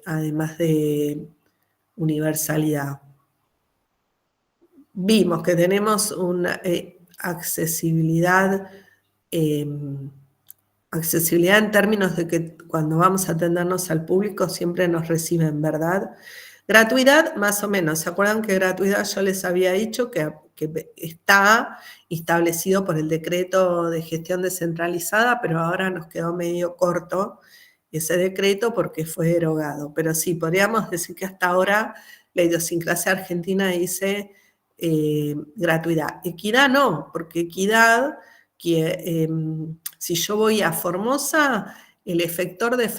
[SPEAKER 2] Además de universalidad. Vimos que tenemos una accesibilidad en términos de que cuando vamos a atendernos al público siempre nos reciben, ¿verdad? Gratuidad, más o menos. ¿Se acuerdan que gratuidad yo les había dicho que está establecido por el decreto de gestión descentralizada, pero ahora nos quedó medio corto ese decreto porque fue derogado? Pero sí, podríamos decir que hasta ahora la idiosincrasia argentina dice gratuidad. Equidad no, porque equidad, si yo voy a Formosa, el efector de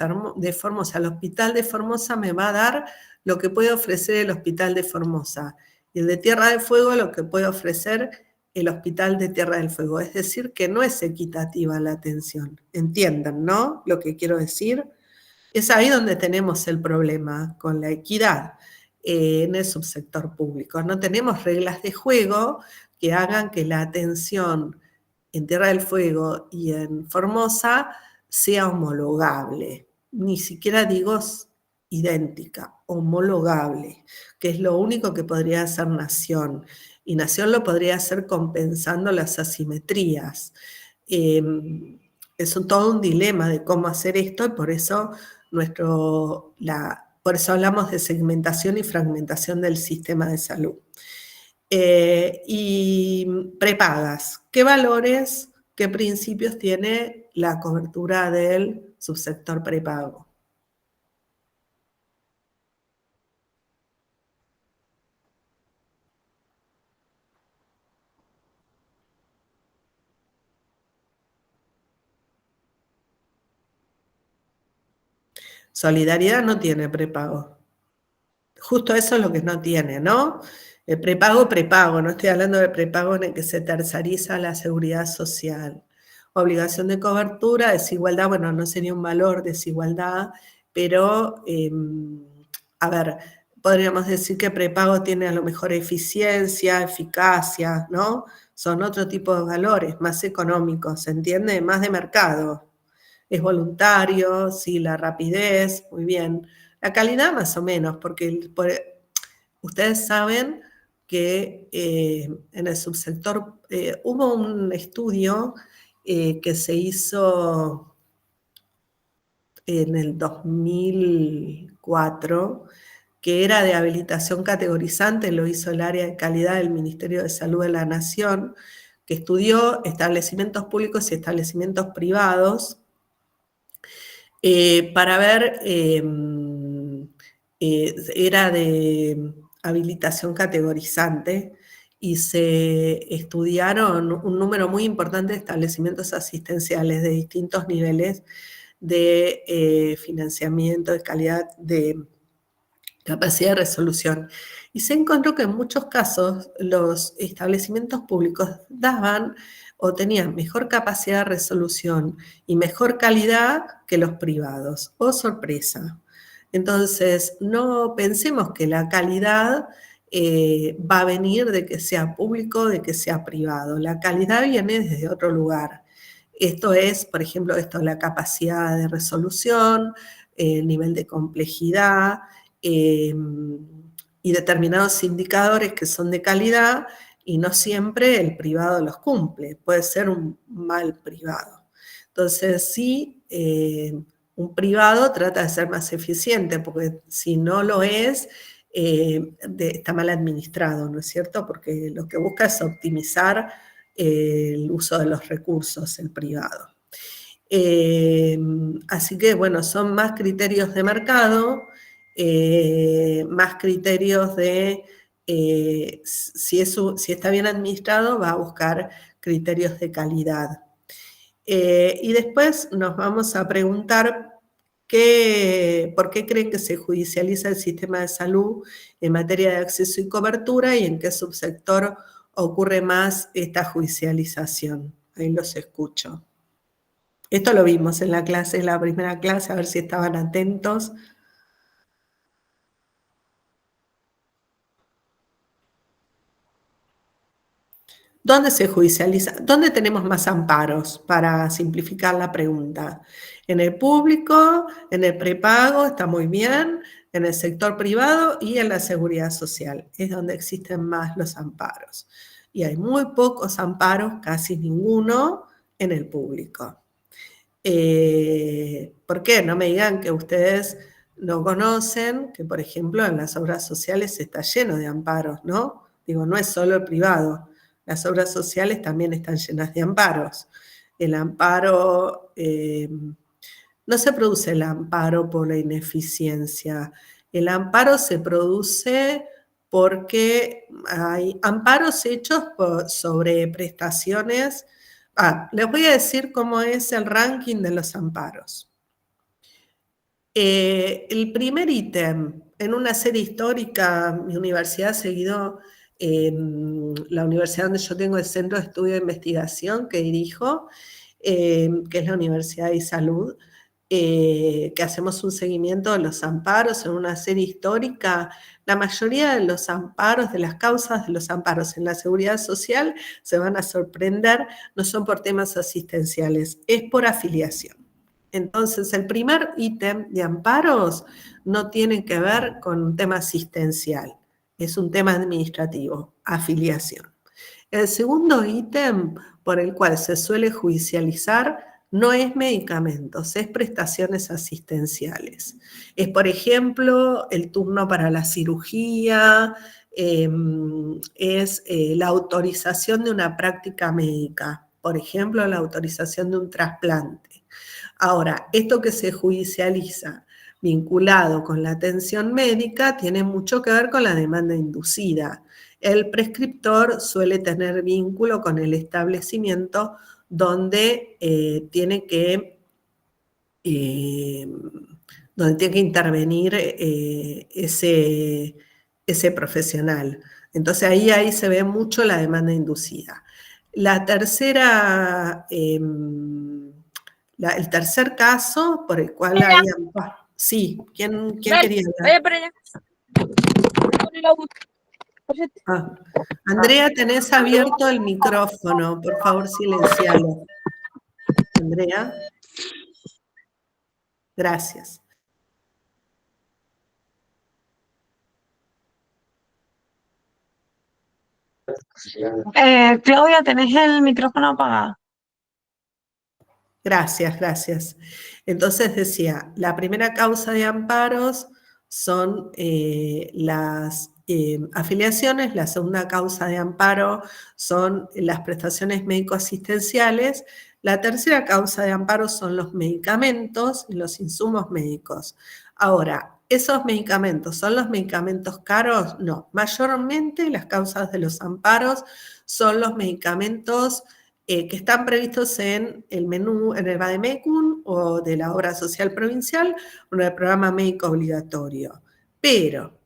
[SPEAKER 2] Formosa, el hospital de Formosa me va a dar lo que puede ofrecer el hospital de Formosa, y el de Tierra del Fuego lo que puede ofrecer el hospital de Tierra del Fuego. Es decir, que no es equitativa la atención. Entiendan, ¿no? Lo que quiero decir. Es ahí donde tenemos el problema con la equidad en el subsector público. No tenemos reglas de juego que hagan que la atención en Tierra del Fuego y en Formosa sea homologable. Ni siquiera digo idéntica, homologable, que es lo único que podría hacer Nación. Y Nación lo podría hacer compensando las asimetrías. Es todo un dilema de cómo hacer esto, y por eso por eso hablamos de segmentación y fragmentación del sistema de salud. Y prepagas, ¿qué valores, qué principios tiene la cobertura del subsector prepago? Solidaridad no tiene prepago. Justo eso es lo que no tiene, ¿no? El prepago, no estoy hablando de prepago en el que se terceriza la seguridad social. Obligación de cobertura, desigualdad, bueno, no sería un valor, desigualdad, pero, a ver, podríamos decir que prepago tiene a lo mejor eficiencia, eficacia, ¿no? Son otro tipo de valores, más económicos, ¿se entiende? Más de mercado. Es voluntario, sí, la rapidez, muy bien. La calidad más o menos, porque ustedes saben que en el subsector hubo un estudio que se hizo en el 2004, que era de habilitación categorizante, lo hizo el área de calidad del Ministerio de Salud de la Nación, que estudió establecimientos públicos y establecimientos privados para ver, era de habilitación categorizante, y se estudiaron un número muy importante de establecimientos asistenciales de distintos niveles de financiamiento, de calidad, de capacidad de resolución. Y se encontró que en muchos casos los establecimientos públicos daban o tenían mejor capacidad de resolución y mejor calidad que los privados. ¡Oh, sorpresa! Entonces, no pensemos que la calidad va a venir de que sea público, de que sea privado. La calidad viene desde otro lugar. Esto es, por ejemplo, la capacidad de resolución, el nivel de complejidad y determinados indicadores que son de calidad, y no siempre el privado los cumple. Puede ser un mal privado. Entonces, sí, un privado trata de ser más eficiente, porque si no lo es, está mal administrado, ¿no es cierto? Porque lo que busca es optimizar el uso de los recursos, el privado. Así que, bueno, son más criterios de mercado, más criterios de si está bien administrado, va a buscar criterios de calidad. Y después nos vamos a preguntar por qué creen que se judicializa el sistema de salud en materia de acceso y cobertura, y en qué subsector ocurre más esta judicialización. Ahí los escucho. Esto lo vimos en la clase, en la primera clase, a ver si estaban atentos. ¿Dónde se judicializa? ¿Dónde tenemos más amparos? Para simplificar la pregunta. En el público, en el prepago, está muy bien, en el sector privado y en la seguridad social. Es donde existen más los amparos. Y hay muy pocos amparos, casi ninguno, en el público. ¿Por qué? No me digan que ustedes no conocen que, por ejemplo, en las obras sociales está lleno de amparos, ¿no? Digo, no es solo el privado. Las obras sociales también están llenas de amparos. El amparo, no se produce el amparo por la ineficiencia. El amparo se produce porque hay amparos hechos sobre prestaciones. Les voy a decir cómo es el ranking de los amparos. El primer ítem, en una serie histórica, mi universidad ha seguido, la universidad donde yo tengo el Centro de Estudio de Investigación que dirijo, que es la Universidad de Salud, que hacemos un seguimiento de los amparos en una serie histórica. La mayoría de los amparos, de las causas de los amparos en la seguridad social, se van a sorprender, no son por temas asistenciales, es por afiliación. Entonces, el primer ítem de amparos no tiene que ver con un tema asistencial, es un tema administrativo, afiliación. El segundo ítem por el cual se suele judicializar no es medicamentos, es prestaciones asistenciales. Es, por ejemplo, el turno para la cirugía, es la autorización de una práctica médica, por ejemplo, la autorización de un trasplante. Ahora, esto que se judicializa vinculado con la atención médica tiene mucho que ver con la demanda inducida. El prescriptor suele tener vínculo con el establecimiento donde tiene que intervenir ese profesional. Entonces ahí se ve mucho la demanda inducida. La tercera, el tercer caso por el cual hay amparo. Sí, ¿quién quería hablar? Andrea, tenés abierto el micrófono, por favor, silencialo. Andrea. Gracias.
[SPEAKER 5] Claudia, tenés el micrófono apagado.
[SPEAKER 2] Gracias. Entonces decía, la primera causa de amparos son las afiliaciones, la segunda causa de amparo son las prestaciones médico-asistenciales, la tercera causa de amparo son los medicamentos y los insumos médicos. Ahora, ¿esos medicamentos son los medicamentos caros? No, mayormente las causas de los amparos son los medicamentos que están previstos en el menú, en el Vademecum o de la obra social provincial o en el programa médico obligatorio. Pero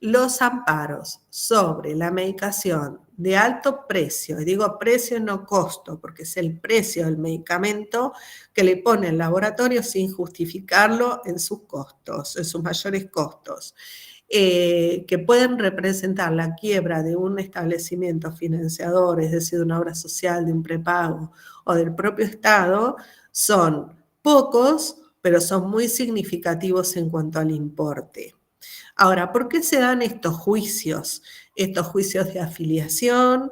[SPEAKER 2] los amparos sobre la medicación de alto precio, y digo precio no costo, porque es el precio del medicamento que le pone el laboratorio sin justificarlo en sus costos, en sus mayores costos. que pueden representar la quiebra de un establecimiento financiador, es decir, de una obra social, de un prepago o del propio Estado, son pocos, pero son muy significativos en cuanto al importe. Ahora, ¿por qué se dan estos juicios? Estos juicios de afiliación,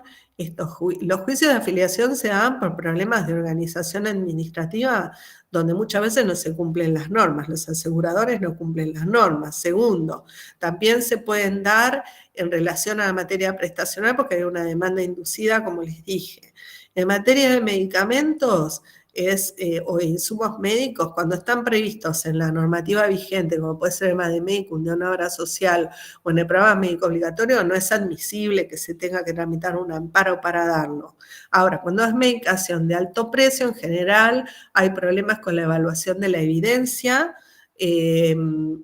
[SPEAKER 2] los juicios de afiliación se dan por problemas de organización administrativa donde muchas veces no se cumplen las normas, los aseguradores no cumplen las normas. Segundo, también se pueden dar en relación a la materia prestacional porque hay una demanda inducida, como les dije. En materia de medicamentos, o insumos médicos, cuando están previstos en la normativa vigente, como puede ser el Mademecum de una obra social o en el programa médico obligatorio, no es admisible que se tenga que tramitar un amparo para darlo. Ahora, cuando es medicación de alto precio, en general hay problemas con la evaluación de la evidencia, de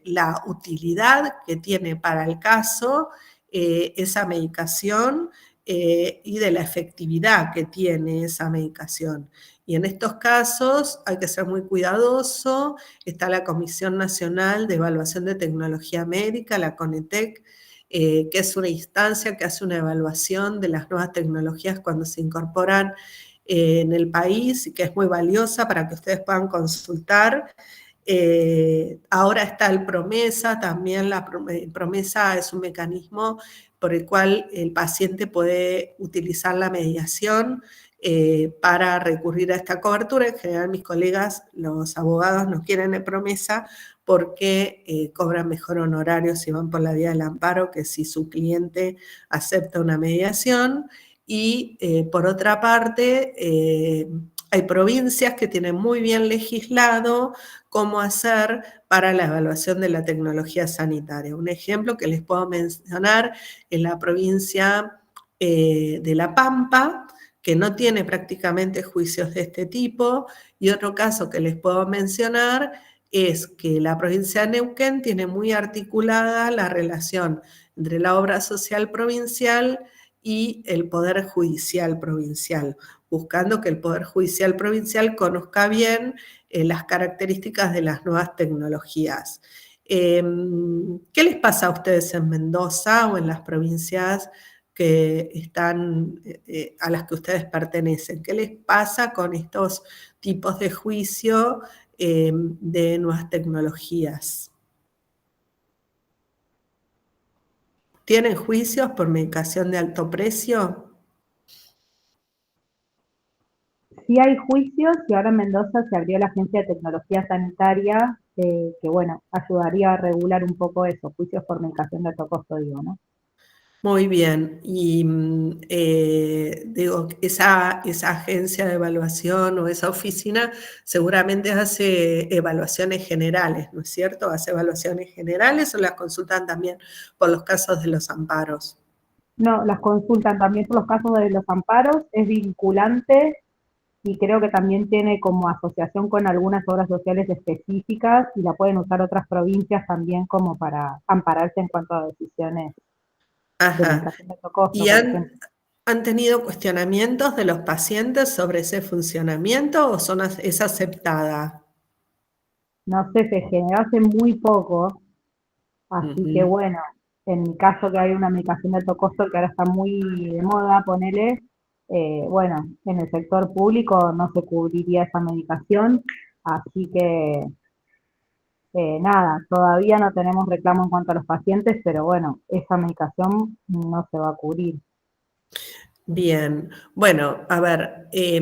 [SPEAKER 2] la utilidad que tiene para el caso esa medicación, y de la efectividad que tiene esa medicación. Y en estos casos hay que ser muy cuidadoso. Está la Comisión Nacional de Evaluación de Tecnología Médica, la CONETEC, que es una instancia que hace una evaluación de las nuevas tecnologías cuando se incorporan en el país y que es muy valiosa para que ustedes puedan consultar. Ahora está el PROMESA, también la PROMESA es un mecanismo por el cual el paciente puede utilizar la mediación para recurrir a esta cobertura. En general mis colegas, los abogados, no quieren el PROMESA porque cobran mejor honorario si van por la vía del amparo que si su cliente acepta una mediación. Y por otra parte, hay provincias que tienen muy bien legislado cómo hacer para la evaluación de la tecnología sanitaria. Un ejemplo que les puedo mencionar es la provincia de La Pampa, que no tiene prácticamente juicios de este tipo, y otro caso que les puedo mencionar es que la provincia de Neuquén tiene muy articulada la relación entre la obra social provincial y el Poder Judicial Provincial, buscando que el Poder Judicial Provincial conozca bien las características de las nuevas tecnologías. ¿Qué les pasa a ustedes en Mendoza o en las provincias que están, a las que ustedes pertenecen? ¿Qué les pasa con estos tipos de juicio de nuevas tecnologías? ¿Tienen juicios por medicación de alto precio?
[SPEAKER 4] Sí hay juicios y ahora en Mendoza se abrió la Agencia de Tecnología Sanitaria, que bueno, ayudaría a regular un poco eso, juicios por medicación de alto costo, digo, ¿no?
[SPEAKER 2] Muy bien, y digo, esa agencia de evaluación o esa oficina seguramente hace evaluaciones generales, ¿no es cierto? ¿Hace evaluaciones generales o las consultan también por los casos de los amparos?
[SPEAKER 4] No, las consultan también por los casos de los amparos, es vinculante y creo que también tiene como asociación con algunas obras sociales específicas y la pueden usar otras provincias también como para ampararse en cuanto a decisiones de
[SPEAKER 2] Ajá.
[SPEAKER 4] medicación de alto costo,
[SPEAKER 2] ¿Y
[SPEAKER 4] por ejemplo.
[SPEAKER 2] han tenido cuestionamientos de los pacientes sobre ese funcionamiento o es aceptada?
[SPEAKER 4] No sé, se generó hace muy poco, así que
[SPEAKER 2] Ujú.
[SPEAKER 4] bueno, en mi caso que hay una medicación de alto costo que ahora está muy de moda, ponele, bueno, en el sector público no se cubriría esa medicación, así que nada, todavía no tenemos reclamo en cuanto a los pacientes, pero bueno, esa medicación no se va a cubrir.
[SPEAKER 2] Bien, bueno, a ver, es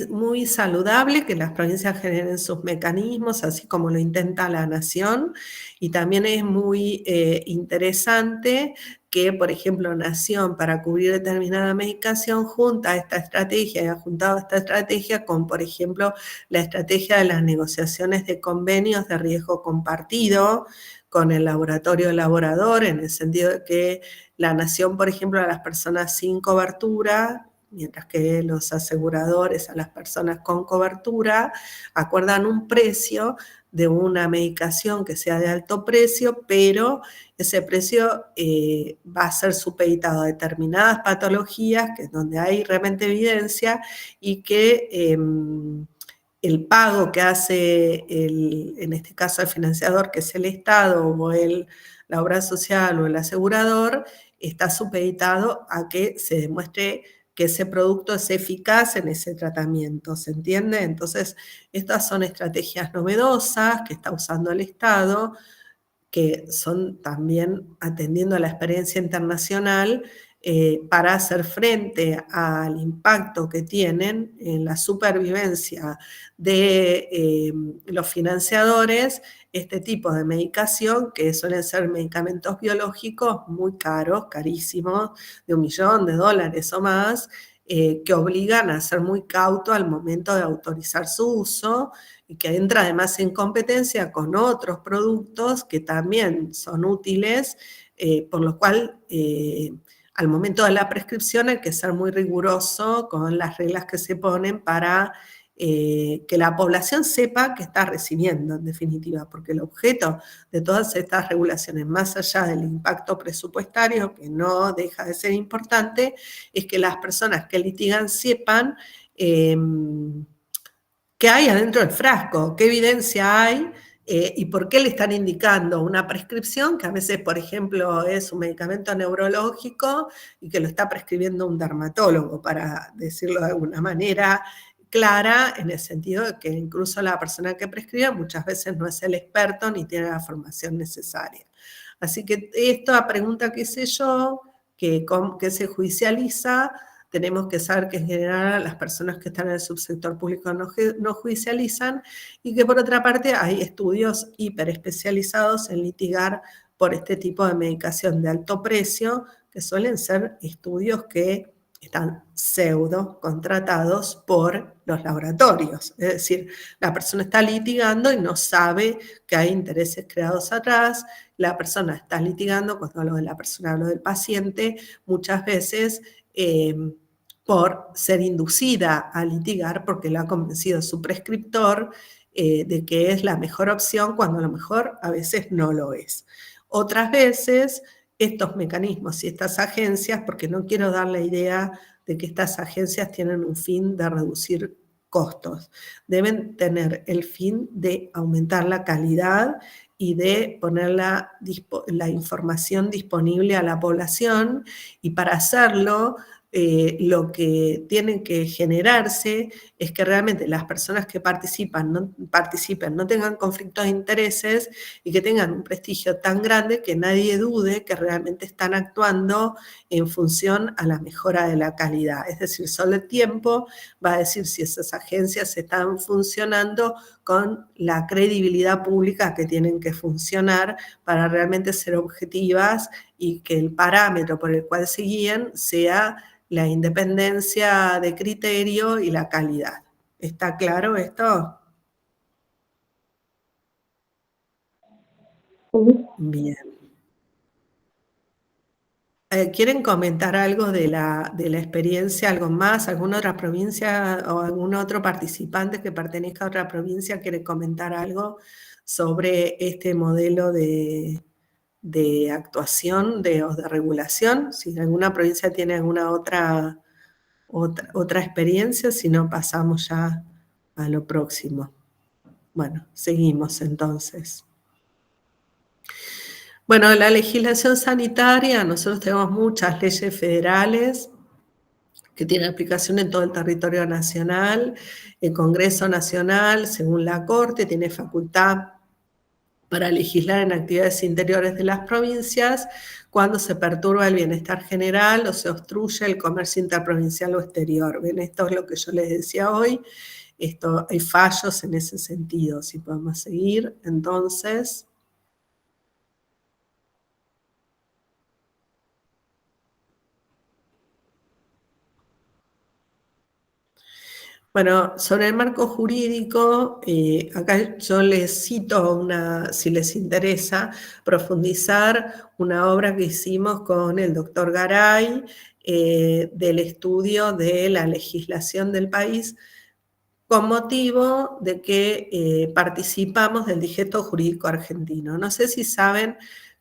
[SPEAKER 2] muy saludable que las provincias generen sus mecanismos, así como lo intenta la Nación, y también es muy interesante que, por ejemplo, Nación, para cubrir determinada medicación, junta esta estrategia y ha juntado esta estrategia con, por ejemplo, la estrategia de las negociaciones de convenios de riesgo compartido con el laboratorio elaborador, en el sentido de que la Nación, por ejemplo, a las personas sin cobertura, mientras que los aseguradores a las personas con cobertura acuerdan un precio de una medicación que sea de alto precio, pero ese precio va a ser supeditado a determinadas patologías, que es donde hay realmente evidencia, y que el pago que hace, en este caso, el financiador, que es el Estado o la obra social o el asegurador, está supeditado a que se demuestre que ese producto es eficaz en ese tratamiento, ¿se entiende? Entonces, estas son estrategias novedosas que está usando el Estado, que son también atendiendo a la experiencia internacional para hacer frente al impacto que tienen en la supervivencia de los financiadores, este tipo de medicación, que suelen ser medicamentos biológicos muy caros, carísimos, de $1 millón o más, que obligan a ser muy cauto al momento de autorizar su uso, y que entra además en competencia con otros productos que también son útiles, por lo cual al momento de la prescripción hay que ser muy riguroso con las reglas que se ponen para que la población sepa que está recibiendo, en definitiva, porque el objeto de todas estas regulaciones, más allá del impacto presupuestario, que no deja de ser importante, es que las personas que litigan sepan qué hay adentro del frasco, qué evidencia hay y por qué le están indicando una prescripción que a veces, por ejemplo, es un medicamento neurológico y que lo está prescribiendo un dermatólogo, para decirlo de alguna manera clara, en el sentido de que incluso la persona que prescribe muchas veces no es el experto ni tiene la formación necesaria. Así que esta pregunta que hice yo, que se judicializa, tenemos que saber que en general las personas que están en el subsector público no judicializan, y que por otra parte hay estudios hiperespecializados en litigar por este tipo de medicación de alto precio, que suelen ser estudios que están pseudo contratados por los laboratorios. Es decir, la persona está litigando y no sabe que hay intereses creados atrás. La persona está litigando, cuando hablo de la persona hablo del paciente, muchas veces por ser inducida a litigar porque le ha convencido su prescriptor de que es la mejor opción, cuando a lo mejor a veces no lo es. Otras veces estos mecanismos y estas agencias, porque no quiero dar la idea de que estas agencias tienen un fin de reducir costos, deben tener el fin de aumentar la calidad y de poner la información disponible a la población, y para hacerlo lo que tiene que generarse es que realmente las personas que participen no tengan conflictos de intereses y que tengan un prestigio tan grande que nadie dude que realmente están actuando en función a la mejora de la calidad. Es decir, solo el tiempo va a decir si esas agencias están funcionando con la credibilidad pública que tienen que funcionar para realmente ser objetivas, y que el parámetro por el cual se guíen sea la independencia de criterio y la calidad. ¿Está claro esto?
[SPEAKER 4] Sí.
[SPEAKER 2] Bien. ¿Quieren comentar algo de la experiencia, algo más? ¿Alguna otra provincia o algún otro participante que pertenezca a otra provincia quiere comentar algo sobre este modelo de actuación o de regulación? Si alguna provincia tiene alguna otra experiencia, si no pasamos ya a lo próximo. Bueno, seguimos entonces. Bueno, la legislación sanitaria, nosotros tenemos muchas leyes federales que tienen aplicación en todo el territorio nacional. El Congreso Nacional, según la Corte, tiene facultad para legislar en actividades interiores de las provincias cuando se perturba el bienestar general o se obstruye el comercio interprovincial o exterior. ¿Ven? Esto es lo que yo les decía hoy. Hay fallos en ese sentido, si podemos seguir. Entonces, bueno, sobre el marco jurídico, acá yo les cito si les interesa, profundizar una obra que hicimos con el doctor Garay del estudio de la legislación del país, con motivo de que participamos del Digesto Jurídico Argentino. No sé si saben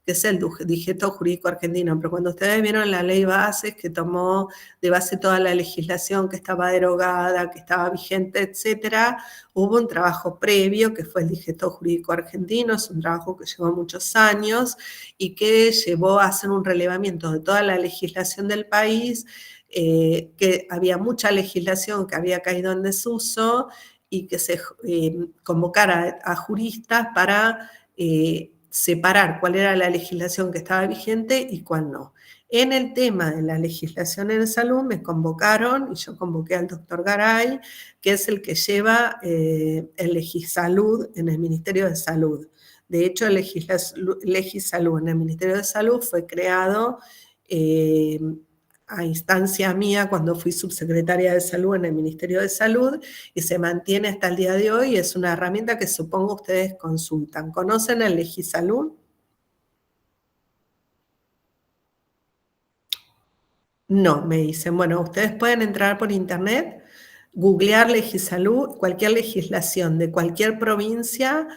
[SPEAKER 2] que es el digesto jurídico argentino, pero cuando ustedes vieron la ley bases que tomó de base toda la legislación que estaba derogada, que estaba vigente, etcétera, hubo un trabajo previo que fue el digesto jurídico argentino, es un trabajo que llevó muchos años y que llevó a hacer un relevamiento de toda la legislación del país, que había mucha legislación que había caído en desuso y que se convocara a juristas para separar cuál era la legislación que estaba vigente y cuál no. En el tema de la legislación en salud me convocaron y yo convoqué al doctor Garay, que es el que lleva el Legisalud en el Ministerio de Salud. De hecho, el Legisalud en el Ministerio de Salud fue creado a instancia mía cuando fui subsecretaria de Salud en el Ministerio de Salud y se mantiene hasta el día de hoy. Es una herramienta que supongo ustedes consultan. ¿Conocen el Legisalud? No, me dicen. Bueno, ustedes pueden entrar por internet, googlear Legisalud, cualquier legislación de cualquier provincia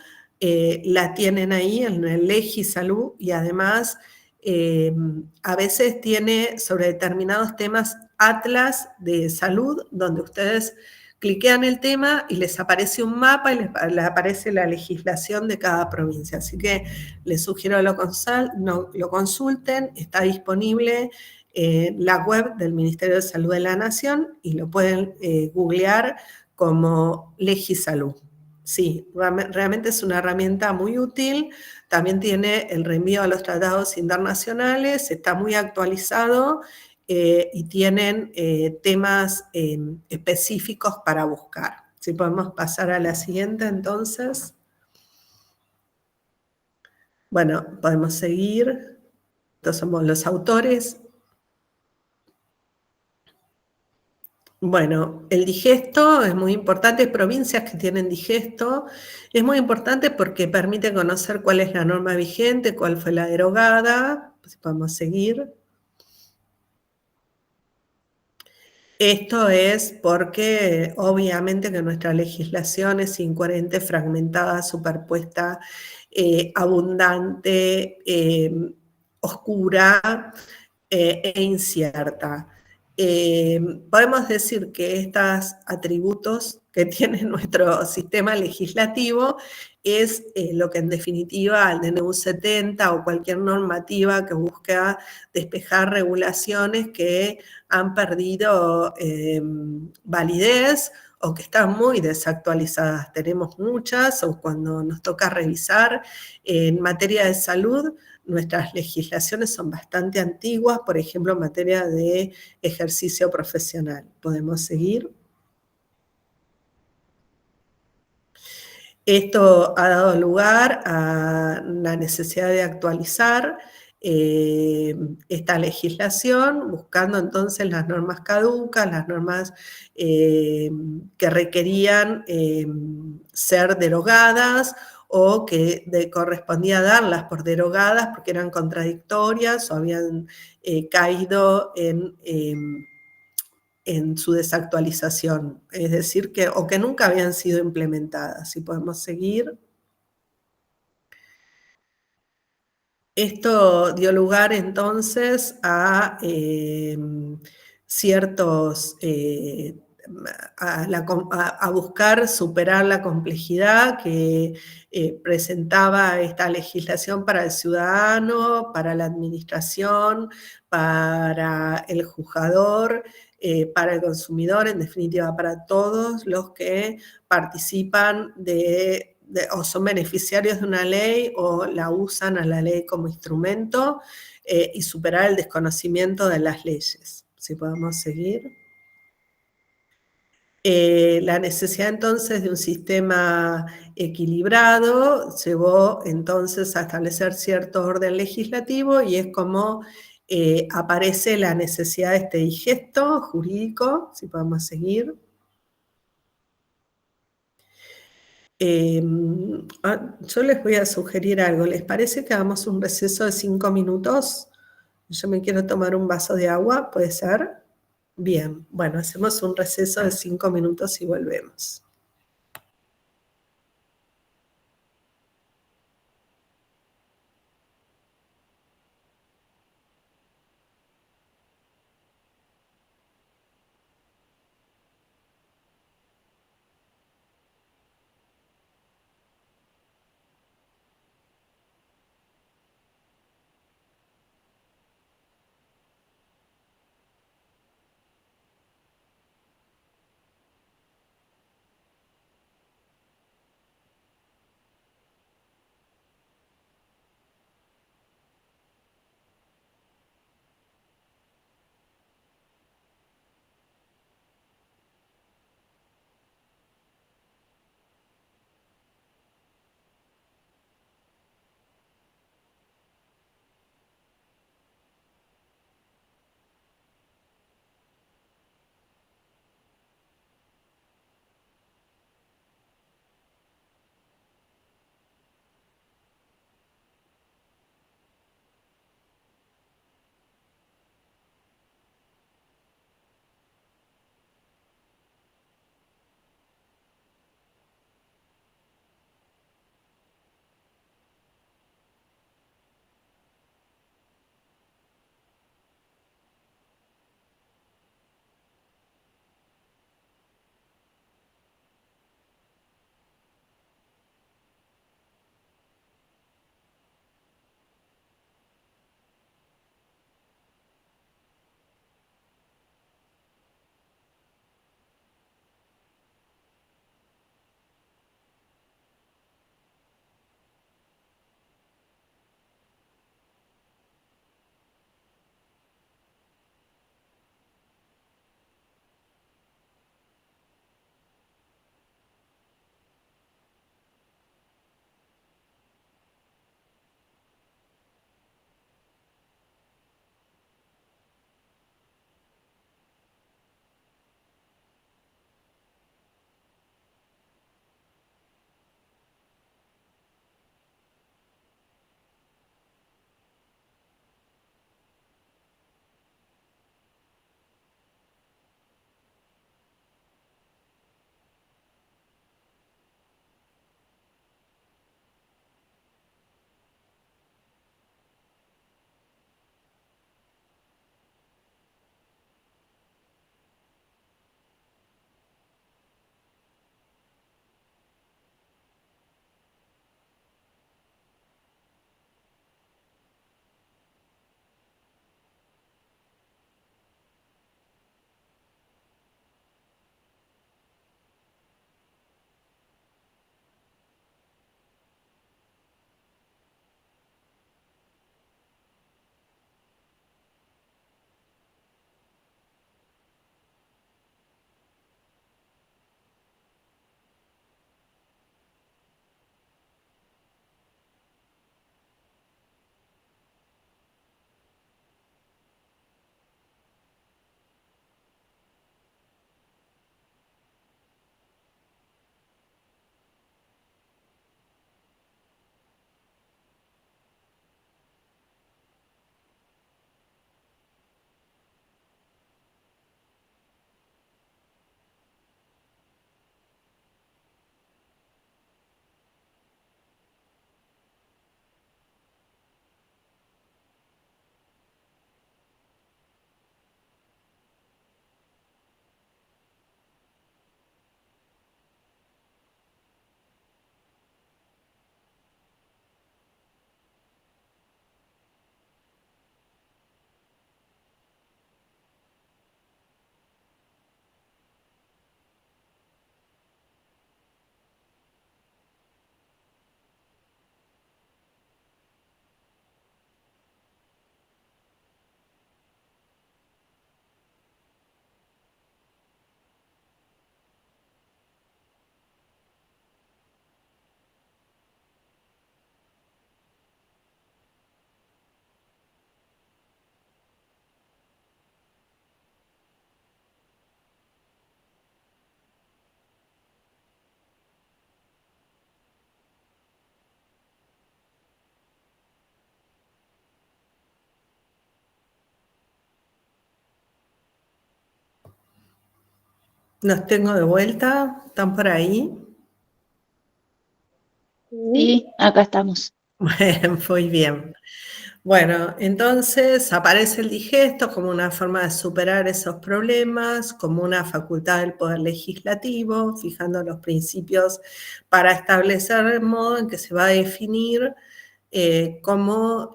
[SPEAKER 2] la tienen ahí en el Legisalud y además a veces tiene sobre determinados temas atlas de salud donde ustedes cliquean el tema y les aparece un mapa y les aparece la legislación de cada provincia. Así que les sugiero lo consulten, está disponible en la web del Ministerio de Salud de la Nación y lo pueden googlear como Legisalud. Sí, realmente es una herramienta muy útil. También tiene el reenvío a los tratados internacionales, está muy actualizado y tienen temas específicos para buscar. Si podemos pasar a la siguiente, entonces. Bueno, podemos seguir. Estos somos los autores. Bueno, el digesto es muy importante, hay provincias que tienen digesto, es muy importante porque permite conocer cuál es la norma vigente, cuál fue la derogada, pues podemos seguir. Esto es porque obviamente que nuestra legislación es incoherente, fragmentada, superpuesta, abundante, oscura e incierta. Podemos decir que estos atributos que tiene nuestro sistema legislativo es lo que en definitiva el DNU 70 o cualquier normativa que busca despejar regulaciones que han perdido validez o que están muy desactualizadas. Tenemos muchas, o cuando nos toca revisar en materia de salud, nuestras legislaciones son bastante antiguas, por ejemplo, en materia de ejercicio profesional. ¿Podemos seguir? Esto ha dado lugar a la necesidad de actualizar esta legislación, buscando entonces las normas caducas, las normas que requerían ser derogadas o que correspondía darlas por derogadas porque eran contradictorias o habían caído en su desactualización, es decir, o que nunca habían sido implementadas. Si podemos seguir. Esto dio lugar entonces a ciertos, a buscar superar la complejidad que presentaba esta legislación para el ciudadano, para la administración, para el juzgador, para el consumidor, en definitiva para todos los que participan o son beneficiarios de una ley o la usan a la ley como instrumento y superar el desconocimiento de las leyes. Si podemos seguir. La necesidad entonces de un sistema equilibrado llevó entonces a establecer cierto orden legislativo y es como aparece la necesidad de este digesto jurídico, si podemos seguir. Yo les voy a sugerir algo. ¿Les parece que hagamos un receso de 5 minutos? Yo me quiero tomar un vaso de agua, ¿puede ser? Bien, bueno, hacemos un receso de 5 minutos y volvemos. Los tengo de vuelta, ¿están por ahí?
[SPEAKER 6] Sí, acá estamos.
[SPEAKER 2] Bueno, muy bien. Bueno, entonces aparece el digesto como una forma de superar esos problemas, como una facultad del Poder Legislativo, fijando los principios para establecer el modo en que se va a definir cómo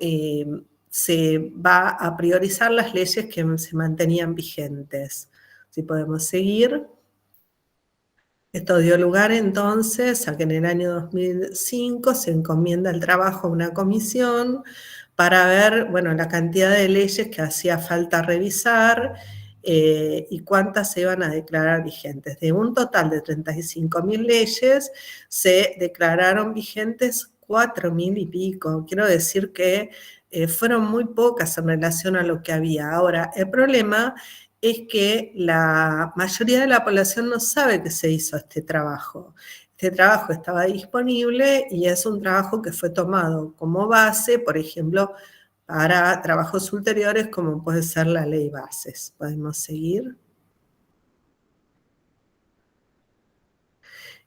[SPEAKER 2] se va a priorizar las leyes que se mantenían vigentes. Si podemos seguir. Esto dio lugar entonces a que en el año 2005 se encomienda el trabajo a una comisión para ver, bueno, la cantidad de leyes que hacía falta revisar y cuántas se iban a declarar vigentes. De un total de 35.000 leyes, se declararon vigentes 4.000 y pico. Quiero decir que fueron muy pocas en relación a lo que había. Ahora, el problema es que la mayoría de la población no sabe que se hizo este trabajo. Este trabajo estaba disponible y es un trabajo que fue tomado como base, por ejemplo, para trabajos ulteriores como puede ser la ley bases. ¿Podemos seguir?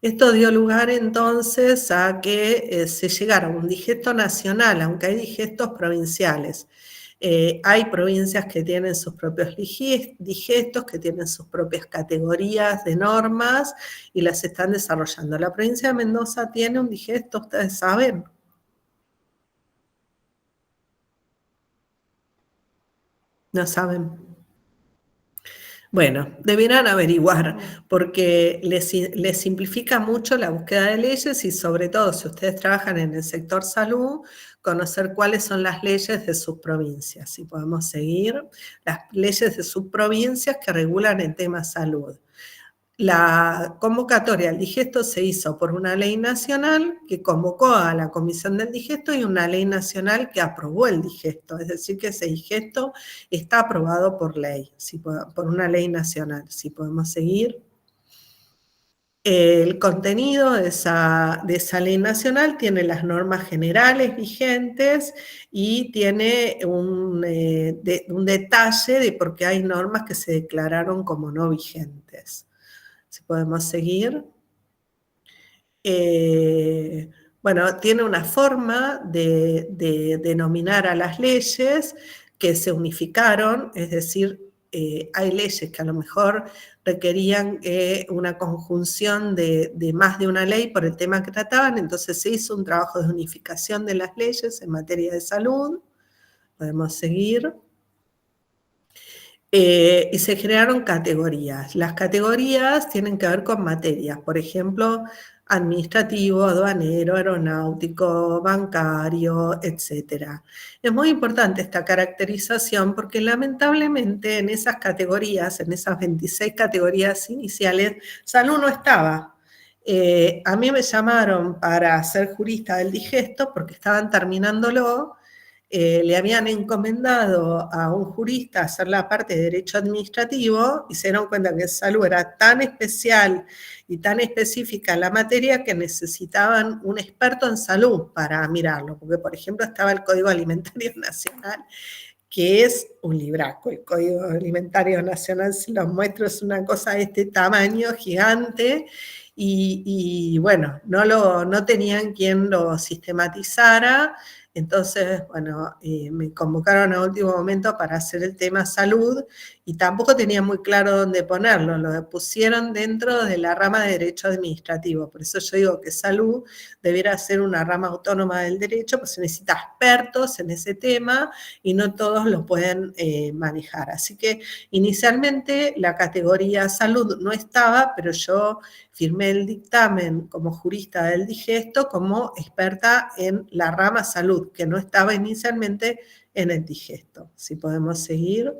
[SPEAKER 2] Esto dio lugar entonces a que se llegara a un digesto nacional, aunque hay digestos provinciales. Hay provincias que tienen sus propios digestos, que tienen sus propias categorías de normas y las están desarrollando. La provincia de Mendoza tiene un digesto, ustedes saben. No saben. Bueno, debieran averiguar, porque les simplifica mucho la búsqueda de leyes y sobre todo si ustedes trabajan en el sector salud, conocer cuáles son las leyes de sus provincias. Si podemos seguir, las leyes de sus provincias que regulan el tema salud. La convocatoria al digesto se hizo por una ley nacional que convocó a la comisión del digesto y una ley nacional que aprobó el digesto, es decir, que ese digesto está aprobado por ley, por una ley nacional. Si podemos seguir. El contenido de esa ley nacional tiene las normas generales vigentes y tiene un detalle de por qué hay normas que se declararon como no vigentes. Si podemos seguir. Bueno, tiene una forma de denominar a las leyes que se unificaron, es decir, hay leyes que a lo mejor requerían una conjunción de más de una ley por el tema que trataban, entonces se hizo un trabajo de unificación de las leyes en materia de salud. Podemos seguir. Y se crearon categorías. Las categorías tienen que ver con materias, por ejemplo, administrativo, aduanero, aeronáutico, bancario, etc. Es muy importante esta caracterización porque lamentablemente en esas categorías, en esas 26 categorías iniciales, salud no estaba. A mí me llamaron para ser jurista del digesto porque estaban terminándolo. Le habían encomendado a un jurista hacer la parte de derecho administrativo y se dieron cuenta que salud era tan especial y tan específica la materia que necesitaban un experto en salud para mirarlo, porque por ejemplo estaba el Código Alimentario Nacional, que es un libraco. El Código Alimentario Nacional, si los muestro, es una cosa de este tamaño gigante y bueno, no tenían quien lo sistematizara. Entonces, bueno, me convocaron a último momento para hacer el tema salud y tampoco tenía muy claro dónde ponerlo, lo pusieron dentro de la rama de derecho administrativo, por eso yo digo que salud debiera ser una rama autónoma del derecho, pues se necesita expertos en ese tema y no todos lo pueden manejar. Así que inicialmente la categoría salud no estaba, pero yo firmé el dictamen como jurista del digesto como experta en la rama salud, que no estaba inicialmente en el digesto. Si podemos seguir.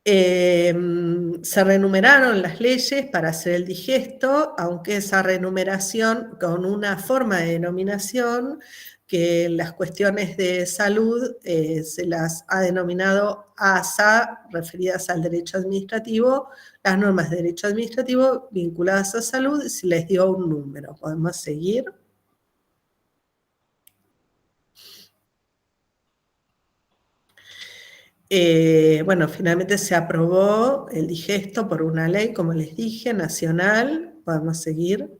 [SPEAKER 2] Se renumeraron las leyes para hacer el digesto, aunque esa renumeración con una forma de denominación que en las cuestiones de salud se las ha denominado ASA, referidas al derecho administrativo, las normas de derecho administrativo vinculadas a salud, se les dio un número. ¿Podemos seguir? Bueno, finalmente se aprobó el digesto por una ley, como les dije, nacional. Podemos seguir.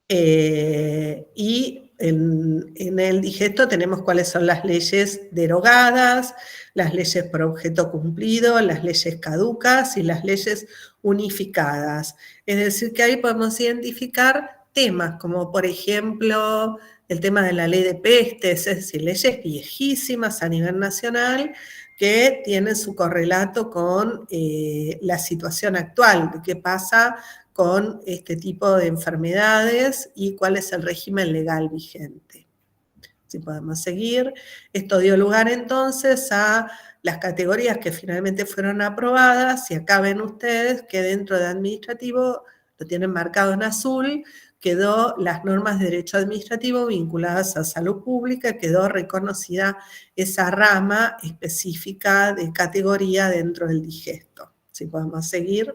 [SPEAKER 2] Y en el digesto tenemos cuáles son las leyes derogadas, las leyes por objeto cumplido, las leyes caducas y las leyes unificadas. Es decir, que ahí podemos identificar temas como, por ejemplo, el tema de la ley de pestes, es decir, leyes viejísimas a nivel nacional que tienen su correlato con la situación actual, de qué pasa con este tipo de enfermedades y cuál es el régimen legal vigente. Si podemos seguir, esto dio lugar entonces a las categorías que finalmente fueron aprobadas, y acá ven ustedes que dentro de administrativo, lo tienen marcado en azul, quedó las normas de derecho administrativo vinculadas a salud pública, quedó reconocida esa rama específica de categoría dentro del digesto. Si podemos seguir.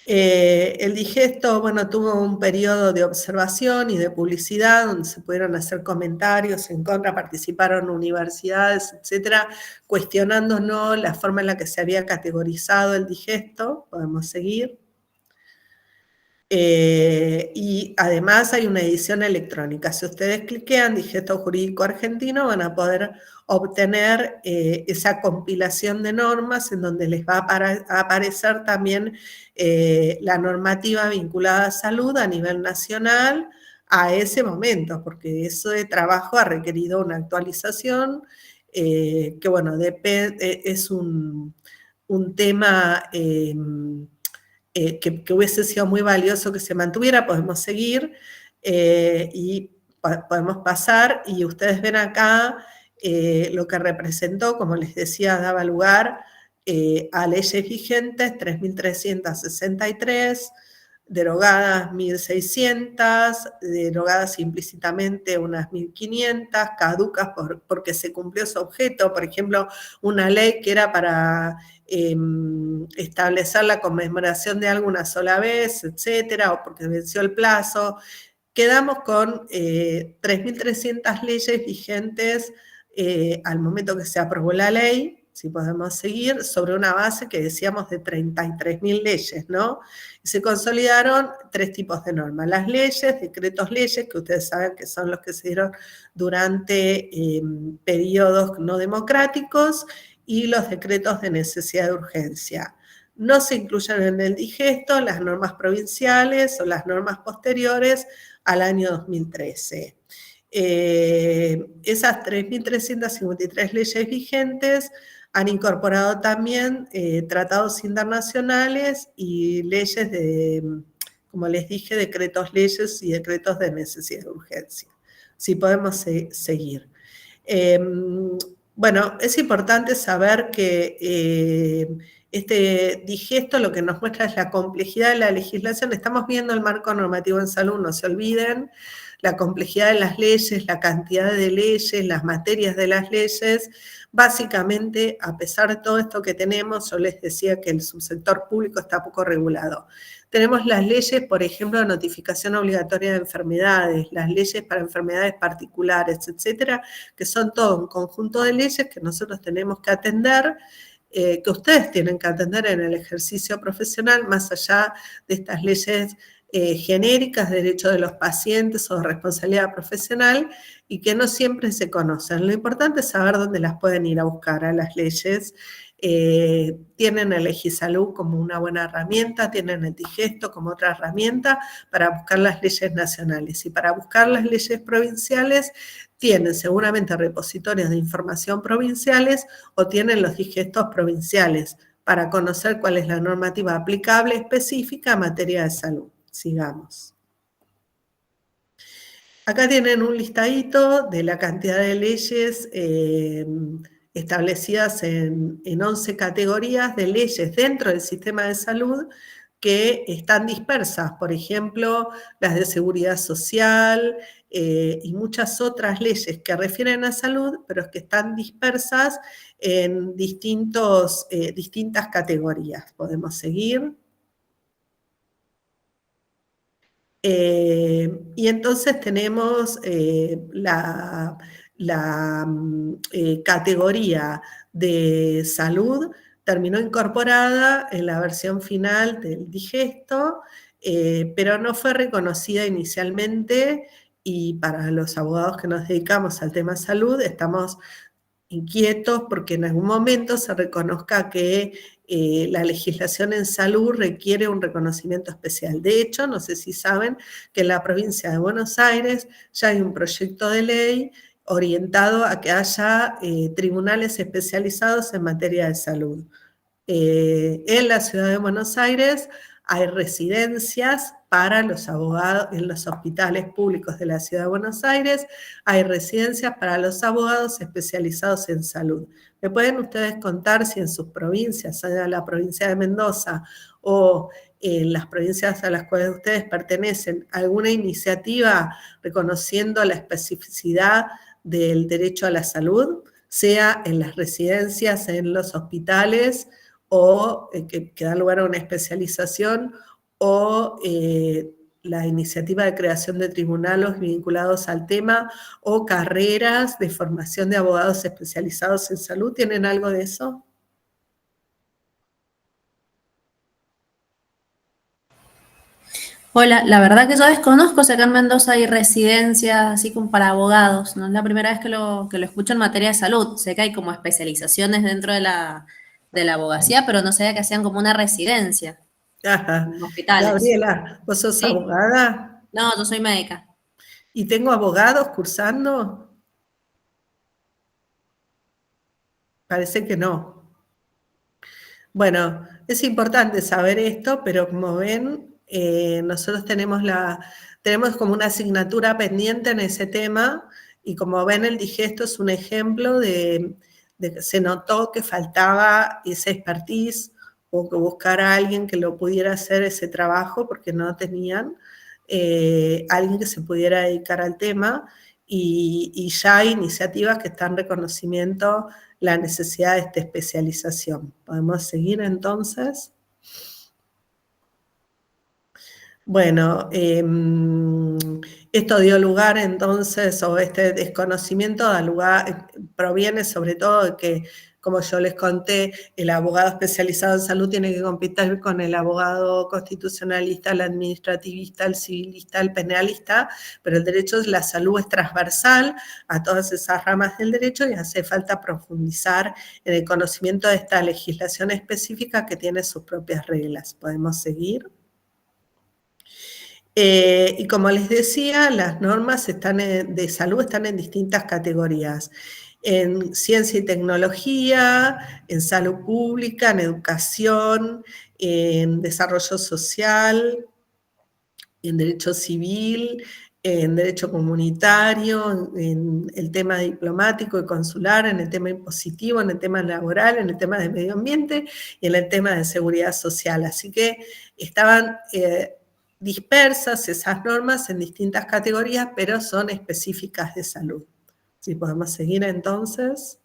[SPEAKER 2] El digesto, bueno, tuvo un periodo de observación y de publicidad donde se pudieron hacer comentarios en contra, participaron universidades, etcétera, cuestionándonos la forma en la que se había categorizado el digesto. Podemos seguir. Y además hay una edición electrónica. Si ustedes cliquean Digesto Jurídico Argentino, van a poder obtener esa compilación de normas en donde les va a aparecer también la normativa vinculada a salud a nivel nacional a ese momento, porque ese trabajo ha requerido una actualización que, bueno, es un tema que hubiese sido muy valioso que se mantuviera. Podemos seguir y podemos pasar, y ustedes ven acá lo que representó, como les decía, daba lugar a leyes vigentes, 3.363, derogadas 1.600, derogadas implícitamente unas 1.500, caducas porque se cumplió su objeto. Por ejemplo, una ley que era para establecer la conmemoración de algo una sola vez, etcétera, o porque venció el plazo. Quedamos con 3.300 leyes vigentes al momento que se aprobó la ley, si podemos seguir, sobre una base que decíamos de 33.000 leyes, ¿no? Y se consolidaron tres tipos de normas: las leyes, decretos leyes, que ustedes saben que son los que se dieron durante periodos no democráticos, y los decretos de necesidad de urgencia. No se incluyen en el digesto las normas provinciales o las normas posteriores al año 2013. Esas 3.353 leyes vigentes han incorporado también tratados internacionales y leyes de, como les dije, decretos leyes y decretos de necesidad de urgencia. Si podemos seguir. Bueno, es importante saber que este digesto lo que nos muestra es la complejidad de la legislación. Estamos viendo el marco normativo en salud, no se olviden, la complejidad de las leyes, la cantidad de leyes, las materias de las leyes. Básicamente, a pesar de todo esto que tenemos, yo les decía que el subsector público está poco regulado. Tenemos las leyes, por ejemplo, de notificación obligatoria de enfermedades, las leyes para enfermedades particulares, etcétera, que son todo un conjunto de leyes que nosotros tenemos que atender, que ustedes tienen que atender en el ejercicio profesional, más allá de estas leyes genéricas de derechos de los pacientes o de responsabilidad profesional, y que no siempre se conocen. Lo importante es saber dónde las pueden ir a buscar a las leyes. Tienen el Legisalud como una buena herramienta, tienen el digesto como otra herramienta para buscar las leyes nacionales, y para buscar las leyes provinciales tienen seguramente repositorios de información provinciales o tienen los digestos provinciales para conocer cuál es la normativa aplicable específica en materia de salud. Sigamos. Acá tienen un listadito de la cantidad de leyes establecidas en 11 categorías de leyes dentro del sistema de salud que están dispersas. Por ejemplo, las de seguridad social y muchas otras leyes que refieren a salud, pero que están dispersas en distintas categorías. Podemos seguir. Y entonces tenemos la categoría de salud terminó incorporada en la versión final del digesto, pero no fue reconocida inicialmente, y para los abogados que nos dedicamos al tema salud estamos inquietos porque en algún momento se reconozca que la legislación en salud requiere un reconocimiento especial. De hecho, no sé si saben que en la provincia de Buenos Aires ya hay un proyecto de ley orientado a que haya tribunales especializados en materia de salud. En la ciudad de Buenos Aires hay residencias para los abogados, en los hospitales públicos de la ciudad de Buenos Aires, hay residencias para los abogados especializados en salud. ¿Me pueden ustedes contar si en sus provincias, sea la provincia de Mendoza o en las provincias a las cuales ustedes pertenecen, alguna iniciativa reconociendo la especificidad del derecho a la salud, sea en las residencias, en los hospitales, o que da lugar a una especialización, o la iniciativa de creación de tribunales vinculados al tema, o carreras de formación de abogados especializados en salud? ¿Tienen algo de eso?
[SPEAKER 7] Hola, la verdad que yo desconozco si acá en Mendoza hay residencias así como para abogados, no es la primera vez que lo escucho en materia de salud. Sé que hay como especializaciones dentro de la abogacía, pero no sabía que hacían como una residencia
[SPEAKER 2] Ajá.
[SPEAKER 7] en hospitales.
[SPEAKER 2] Gabriela, ¿vos sos
[SPEAKER 7] Sí.
[SPEAKER 2] abogada?
[SPEAKER 7] No, yo soy médica.
[SPEAKER 2] ¿Y tengo abogados cursando? Parece que no. Bueno, es importante saber esto, pero como ven, nosotros tenemos como una asignatura pendiente en ese tema, y como ven, el digesto es un ejemplo de que se notó que faltaba esa expertise, o que buscara a alguien que lo pudiera hacer ese trabajo, porque no tenían alguien que se pudiera dedicar al tema, y ya hay iniciativas que están reconociendo la necesidad de esta especialización. ¿Podemos seguir entonces? Bueno, esto dio lugar entonces, o este desconocimiento da lugar, proviene sobre todo de que, como yo les conté, el abogado especializado en salud tiene que competir con el abogado constitucionalista, el administrativista, el civilista, el penalista, pero el derecho de la salud es transversal a todas esas ramas del derecho, y hace falta profundizar en el conocimiento de esta legislación específica que tiene sus propias reglas. ¿Podemos seguir? Y como les decía, las normas de salud están en distintas categorías: en ciencia y tecnología, en salud pública, en educación, en desarrollo social, en derecho civil, en derecho comunitario, en el tema diplomático y consular, en el tema impositivo, en el tema laboral, en el tema de medio ambiente y en el tema de seguridad social. Así que estaban dispersas esas normas en distintas categorías, pero son específicas de salud. Si podemos seguir entonces.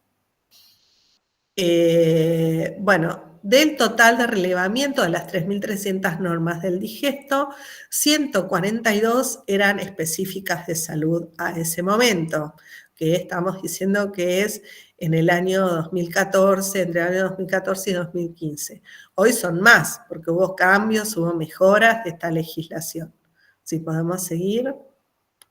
[SPEAKER 2] Bueno, del total de relevamiento de las 3.300 normas del digesto, 142 eran específicas de salud a ese momento, que estamos diciendo que es en el año 2014, entre el año 2014 y 2015. Hoy son más, porque hubo cambios, hubo mejoras de esta legislación. Si podemos seguir.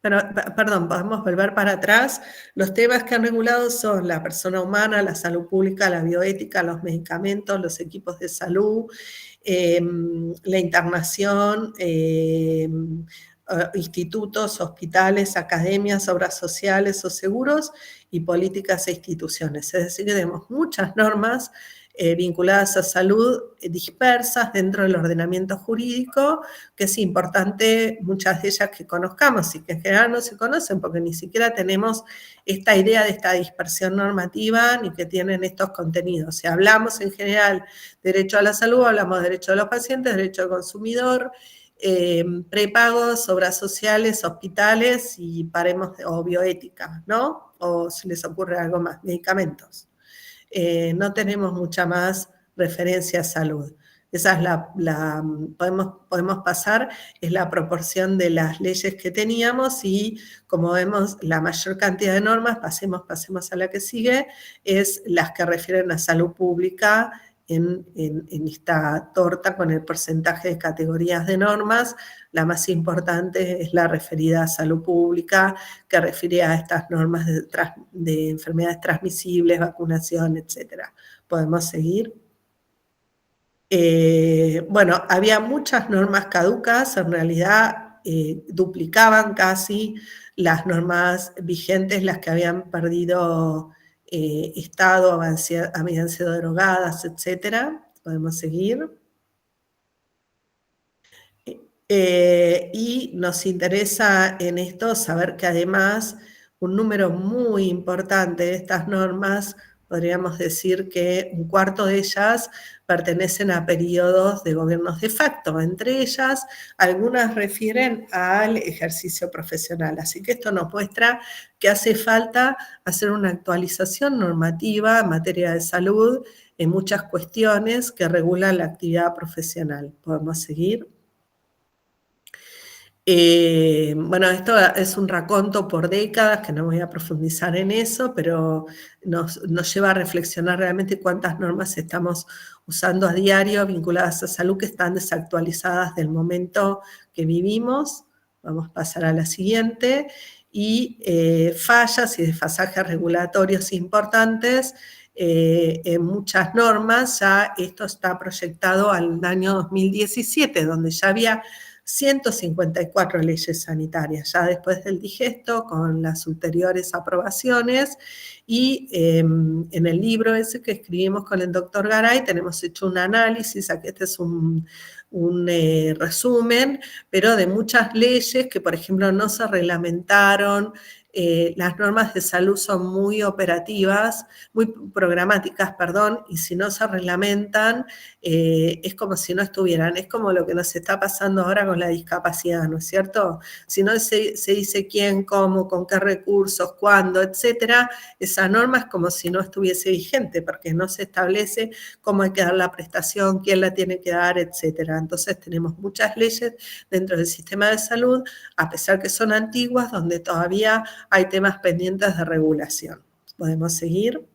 [SPEAKER 2] Pero, perdón, podemos volver para atrás. Los temas que han regulado son la persona humana, la salud pública, la bioética, los medicamentos, los equipos de salud, la internación, institutos, hospitales, academias, obras sociales o seguros, y políticas e instituciones. Es decir, que tenemos muchas normas vinculadas a salud dispersas dentro del ordenamiento jurídico, que es importante muchas de ellas que conozcamos, y que en general no se conocen porque ni siquiera tenemos esta idea de esta dispersión normativa ni que tienen estos contenidos. Si hablamos en general de derecho a la salud, hablamos de derecho de los pacientes, derecho al consumidor, prepagos, obras sociales, hospitales y o bioética, ¿no? O si les ocurre algo más, medicamentos. No tenemos mucha más referencia a salud. Esa es podemos pasar, es la proporción de las leyes que teníamos y como vemos la mayor cantidad de normas, pasemos a la que sigue, es las que refieren a salud pública en esta torta con el porcentaje de categorías de normas. La más importante es la referida a salud pública, que refiere a estas normas de enfermedades transmisibles, vacunación, etc. ¿Podemos seguir? Bueno, había muchas normas caducas, en realidad duplicaban casi las normas vigentes, las que habían perdido estado, habían sido derogadas, etc. Podemos seguir. Y nos interesa en esto saber que además un número muy importante de estas normas, podríamos decir que un cuarto de ellas pertenecen a periodos de gobiernos de facto, entre ellas algunas refieren al ejercicio profesional. Así que esto nos muestra que hace falta hacer una actualización normativa en materia de salud en muchas cuestiones que regulan la actividad profesional. ¿Podemos seguir? Bueno, esto es un raconto por décadas, que no voy a profundizar en eso, pero nos lleva a reflexionar realmente cuántas normas estamos usando a diario vinculadas a salud que están desactualizadas del momento que vivimos. Vamos a pasar a la siguiente. Y fallas y desfasajes regulatorios importantes en muchas normas. Ya esto está proyectado al año 2017, donde ya había 154 leyes sanitarias, ya después del digesto, con las ulteriores aprobaciones, y en el libro ese que escribimos con el doctor Garay tenemos hecho un análisis, aquí este es un resumen, pero de muchas leyes que, por ejemplo, no se reglamentaron. Las normas de salud son muy operativas, muy programáticas, perdón, y si no se reglamentan, es como si no estuvieran. Es como lo que nos está pasando ahora con la discapacidad, ¿no es cierto? Si no se dice quién, cómo, con qué recursos, cuándo, etcétera, esa norma es como si no estuviese vigente, porque no se establece cómo hay que dar la prestación, quién la tiene que dar, etcétera. Entonces tenemos muchas leyes dentro del sistema de salud, a pesar que son antiguas, donde todavía hay temas pendientes de regulación. ¿Podemos seguir?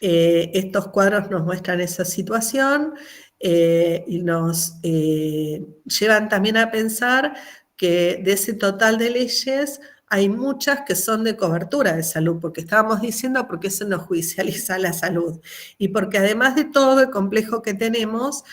[SPEAKER 2] Estos cuadros nos muestran esa situación y nos llevan también a pensar que de ese total de leyes hay muchas que son de cobertura de salud, porque estábamos diciendo por qué se nos judicializa la salud. Y porque además de todo el complejo que tenemos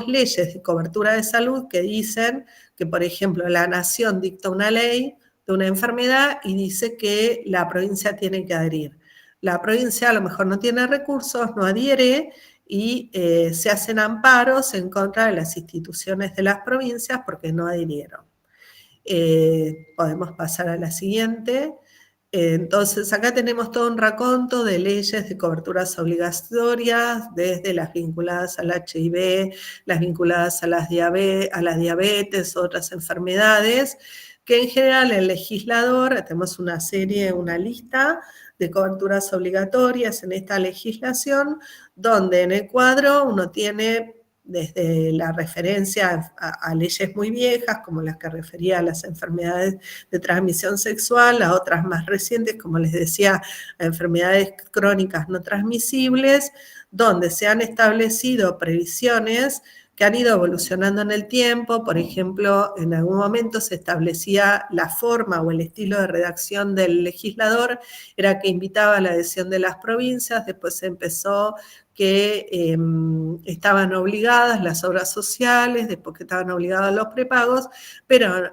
[SPEAKER 2] leyes de cobertura de salud que dicen que, por ejemplo, la nación dicta una ley de una enfermedad y dice que la provincia tiene que adherir. La provincia a lo mejor no tiene recursos, no adhiere y se hacen amparos en contra de las instituciones de las provincias porque no adhirieron. Podemos pasar a la siguiente. Entonces, acá tenemos todo un raconto de leyes de coberturas obligatorias, desde las vinculadas al HIV, las vinculadas a la diabetes, otras enfermedades, que en general el legislador, tenemos una serie, una lista de coberturas obligatorias en esta legislación, donde en el cuadro uno tiene desde la referencia a leyes muy viejas, como las que refería a las enfermedades de transmisión sexual, a otras más recientes, como les decía, a enfermedades crónicas no transmisibles, donde se han establecido previsiones que han ido evolucionando en el tiempo. Por ejemplo, en algún momento se establecía la forma o el estilo de redacción del legislador, era que invitaba a la adhesión de las provincias, después se empezó que estaban obligadas las obras sociales, después que estaban obligados los prepagos, pero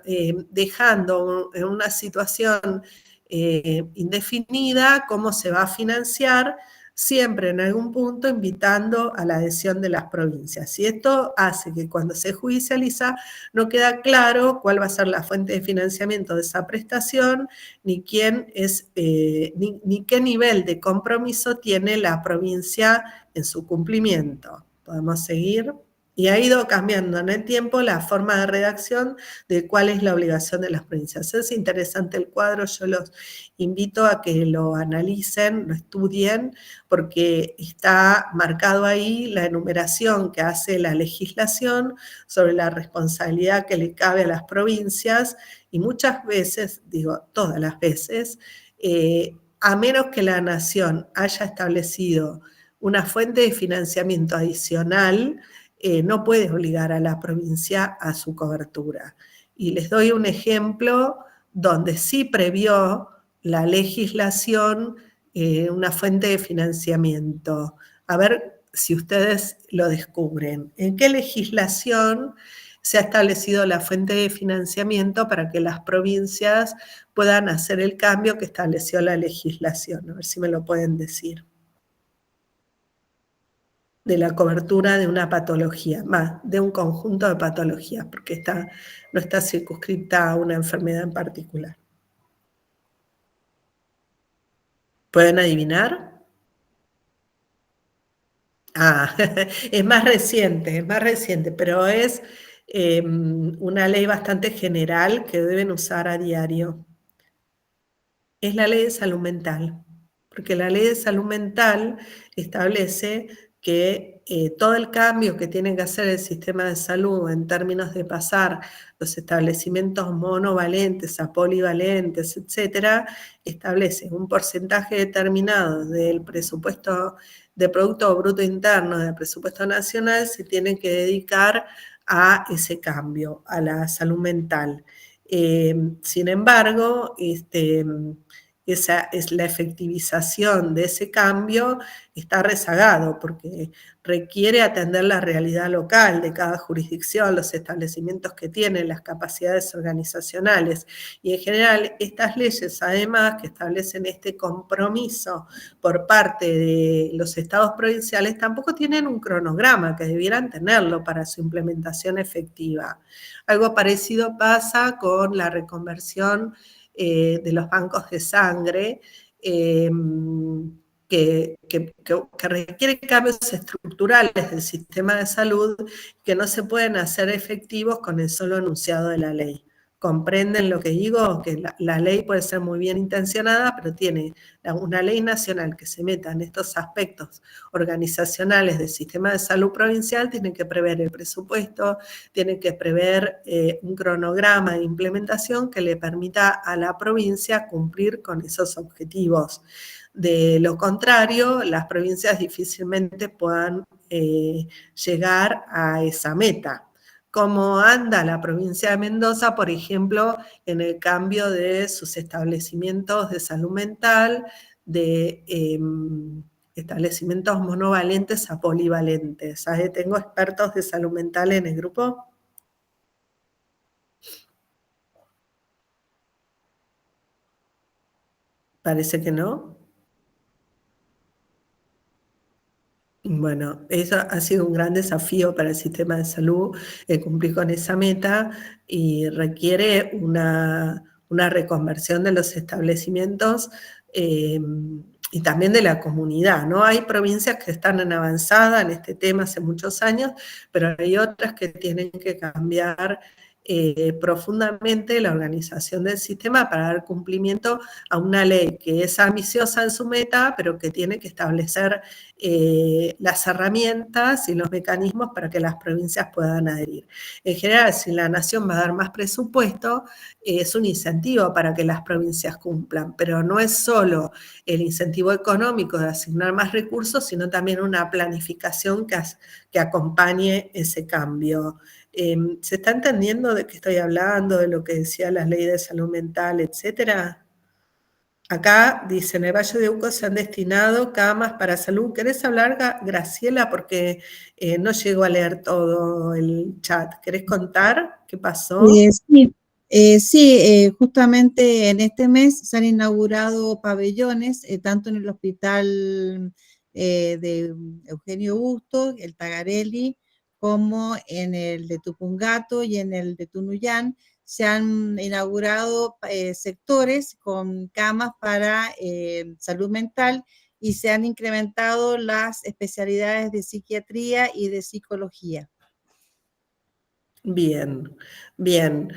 [SPEAKER 2] dejando en una situación indefinida cómo se va a financiar, siempre en algún punto invitando a la adhesión de las provincias. Y esto hace que cuando se judicializa no queda claro cuál va a ser la fuente de financiamiento de esa prestación, ni quién es, ni qué nivel de compromiso tiene la provincia en su cumplimiento. ¿Podemos seguir? Y ha ido cambiando en el tiempo la forma de redacción de cuál es la obligación de las provincias. Es interesante el cuadro, yo los invito a que lo analicen, lo estudien, porque está marcado ahí la enumeración que hace la legislación sobre la responsabilidad que le cabe a las provincias, y muchas veces, digo todas las veces, a menos que la nación haya establecido una fuente de financiamiento adicional, no puede obligar a la provincia a su cobertura. Y les doy un ejemplo donde sí previó la legislación una fuente de financiamiento. A ver si ustedes lo descubren. ¿En qué legislación se ha establecido la fuente de financiamiento para que las provincias puedan hacer el cambio que estableció la legislación? A ver si me lo pueden decir. De la cobertura de una patología, más de un conjunto de patologías, porque no está circunscrita a una enfermedad en particular. ¿Pueden adivinar? Ah, es más reciente, pero es una ley bastante general que deben usar a diario. Es la ley de salud mental, porque la ley de salud mental establece que todo el cambio que tiene que hacer el sistema de salud en términos de pasar los establecimientos monovalentes a polivalentes, etcétera, establece un porcentaje determinado del presupuesto de Producto Bruto Interno, del presupuesto nacional, se tiene que dedicar a ese cambio, a la salud mental. Sin embargo, esa es la efectivización de ese cambio, está rezagado porque requiere atender la realidad local de cada jurisdicción, los establecimientos que tienen, las capacidades organizacionales. Y en general estas leyes, además, que establecen este compromiso por parte de los estados provinciales, tampoco tienen un cronograma que debieran tenerlo para su implementación efectiva. Algo parecido pasa con la reconversión de los bancos de sangre, que requiere cambios estructurales del sistema de salud que no se pueden hacer efectivos con el solo enunciado de la ley. ¿Comprenden lo que digo? Que la ley puede ser muy bien intencionada, pero tiene una ley nacional que se meta en estos aspectos organizacionales del sistema de salud provincial, tiene que prever el presupuesto, tiene que prever un cronograma de implementación que le permita a la provincia cumplir con esos objetivos. De lo contrario, las provincias difícilmente puedan llegar a esa meta. Cómo anda la provincia de Mendoza, por ejemplo, en el cambio de sus establecimientos de salud mental, de establecimientos monovalentes a polivalentes. ¿Sabes? Tengo expertos de salud mental en el grupo. Parece que no. Bueno, eso ha sido un gran desafío para el sistema de salud, cumplir con esa meta, y requiere una reconversión de los establecimientos y también de la comunidad, ¿no? Hay provincias que están en avanzada en este tema hace muchos años, pero hay otras que tienen que cambiar profundamente la organización del sistema para dar cumplimiento a una ley que es ambiciosa en su meta, pero que tiene que establecer las herramientas y los mecanismos para que las provincias puedan adherir. En general, si la nación va a dar más presupuesto, es un incentivo para que las provincias cumplan, pero no es solo el incentivo económico de asignar más recursos, sino también una planificación que acompañe ese cambio. ¿Se está entendiendo de qué estoy hablando, de lo que decía la ley de salud mental, etcétera? Acá dice, en el Valle de Uco se han destinado camas para salud. ¿Querés hablar, Graciela? Porque no llego a leer todo el chat. ¿Querés contar qué pasó?
[SPEAKER 8] Sí, justamente en este mes se han inaugurado pabellones, tanto en el hospital de Eugenio Bustos, el Tagarelli, como en el de Tupungato y en el de Tunuyán. Se han inaugurado sectores con camas para salud mental y se han incrementado las especialidades de psiquiatría y de psicología.
[SPEAKER 2] Bien, bien.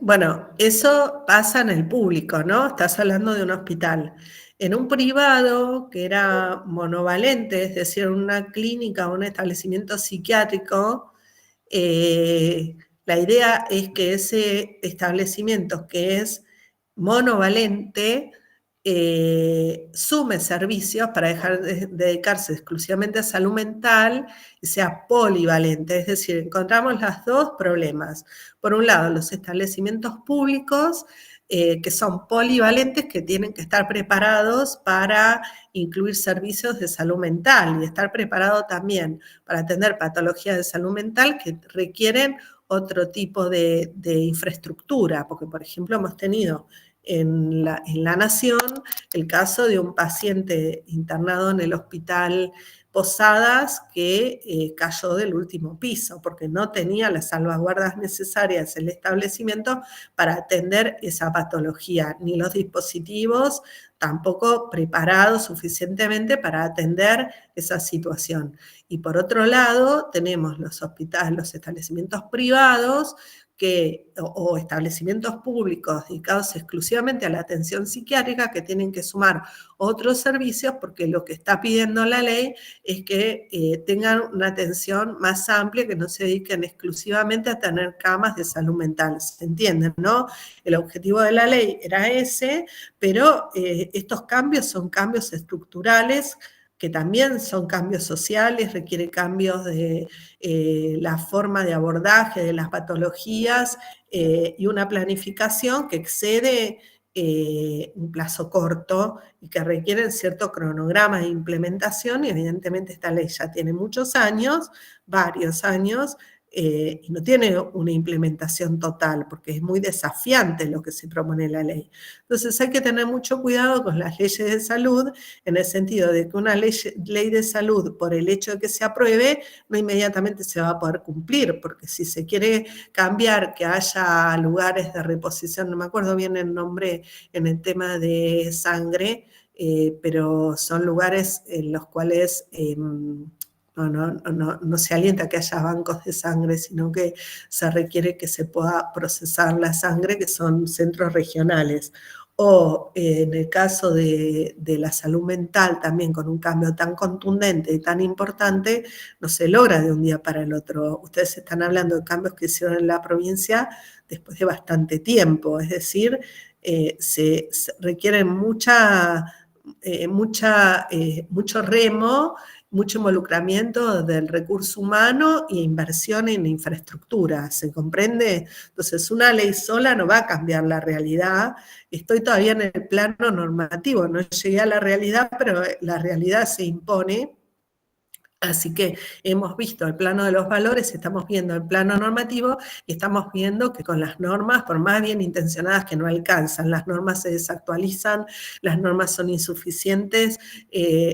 [SPEAKER 2] Bueno, eso pasa en el público, ¿no? Estás hablando de un hospital. En un privado, que era monovalente, es decir, una clínica o un establecimiento psiquiátrico, la idea es que ese establecimiento que es monovalente sume servicios para dejar de dedicarse exclusivamente a salud mental y sea polivalente, es decir, encontramos los dos problemas. Por un lado, los establecimientos públicos que son polivalentes, que tienen que estar preparados para incluir servicios de salud mental y estar preparado también para atender patologías de salud mental que requieren otro tipo de infraestructura, porque por ejemplo hemos tenido en la Nación el caso de un paciente internado en el hospital Posadas que cayó del último piso porque no tenía las salvaguardas necesarias el establecimiento para atender esa patología, ni los dispositivos tampoco preparados suficientemente para atender esa situación. Y por otro lado, tenemos los hospitales, los establecimientos privados o establecimientos públicos dedicados exclusivamente a la atención psiquiátrica que tienen que sumar otros servicios porque lo que está pidiendo la ley es que tengan una atención más amplia, que no se dediquen exclusivamente a tener camas de salud mental. ¿Se entienden, no? El objetivo de la ley era ese, pero estos cambios son cambios estructurales que también son cambios sociales, requiere cambios de la forma de abordaje de las patologías y una planificación que excede un plazo corto y que requieren cierto cronograma de implementación y evidentemente esta ley ya tiene muchos años, varios años, y no tiene una implementación total porque es muy desafiante lo que se propone en la ley. Entonces hay que tener mucho cuidado con las leyes de salud en el sentido de que una ley de salud por el hecho de que se apruebe no inmediatamente se va a poder cumplir porque si se quiere cambiar que haya lugares de reposición, no me acuerdo bien el nombre en el tema de sangre, pero son lugares en los cuales no se alienta que haya bancos de sangre, sino que se requiere que se pueda procesar la sangre, que son centros regionales. O en el caso de la salud mental, también con un cambio tan contundente y tan importante, no se logra de un día para el otro. Ustedes están hablando de cambios que hicieron en la provincia después de bastante tiempo, es decir, se requieren mucho remo, mucho involucramiento del recurso humano e inversión en infraestructura, ¿se comprende? Entonces, una ley sola no va a cambiar la realidad. Estoy todavía en el plano normativo, no llegué a la realidad, pero la realidad se impone. Así que hemos visto el plano de los valores, estamos viendo el plano normativo y estamos viendo que con las normas, por más bien intencionadas que no alcanzan, las normas se desactualizan, las normas son insuficientes,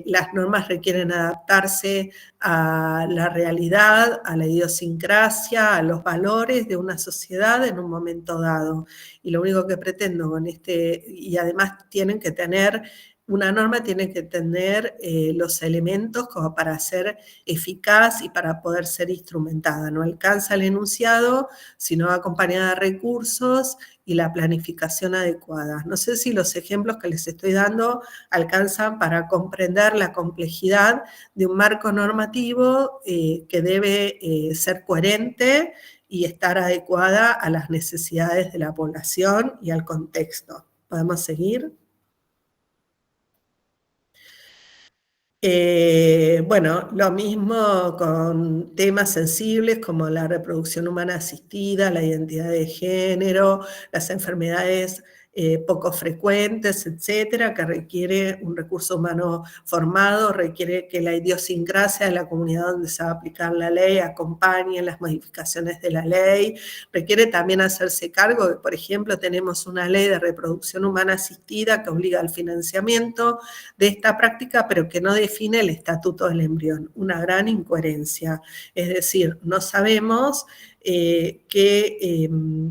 [SPEAKER 2] las normas requieren adaptarse a la realidad, a la idiosincrasia, a los valores de una sociedad en un momento dado. Y lo único que pretendo con y además tienen que tener una norma tiene que tener los elementos como para ser eficaz y para poder ser instrumentada. No alcanza el enunciado, sino acompañada de recursos y la planificación adecuada. No sé si los ejemplos que les estoy dando alcanzan para comprender la complejidad de un marco normativo que debe ser coherente y estar adecuada a las necesidades de la población y al contexto. ¿Podemos seguir? Bueno, lo mismo con temas sensibles como la reproducción humana asistida, la identidad de género, las enfermedades poco frecuentes, etcétera, que requiere un recurso humano formado, requiere que la idiosincrasia de la comunidad donde se va a aplicar la ley acompañe las modificaciones de la ley, requiere también hacerse cargo de, por ejemplo, tenemos una ley de reproducción humana asistida que obliga al financiamiento de esta práctica, pero que no define el estatuto del embrión, una gran incoherencia. Es decir, no sabemos qué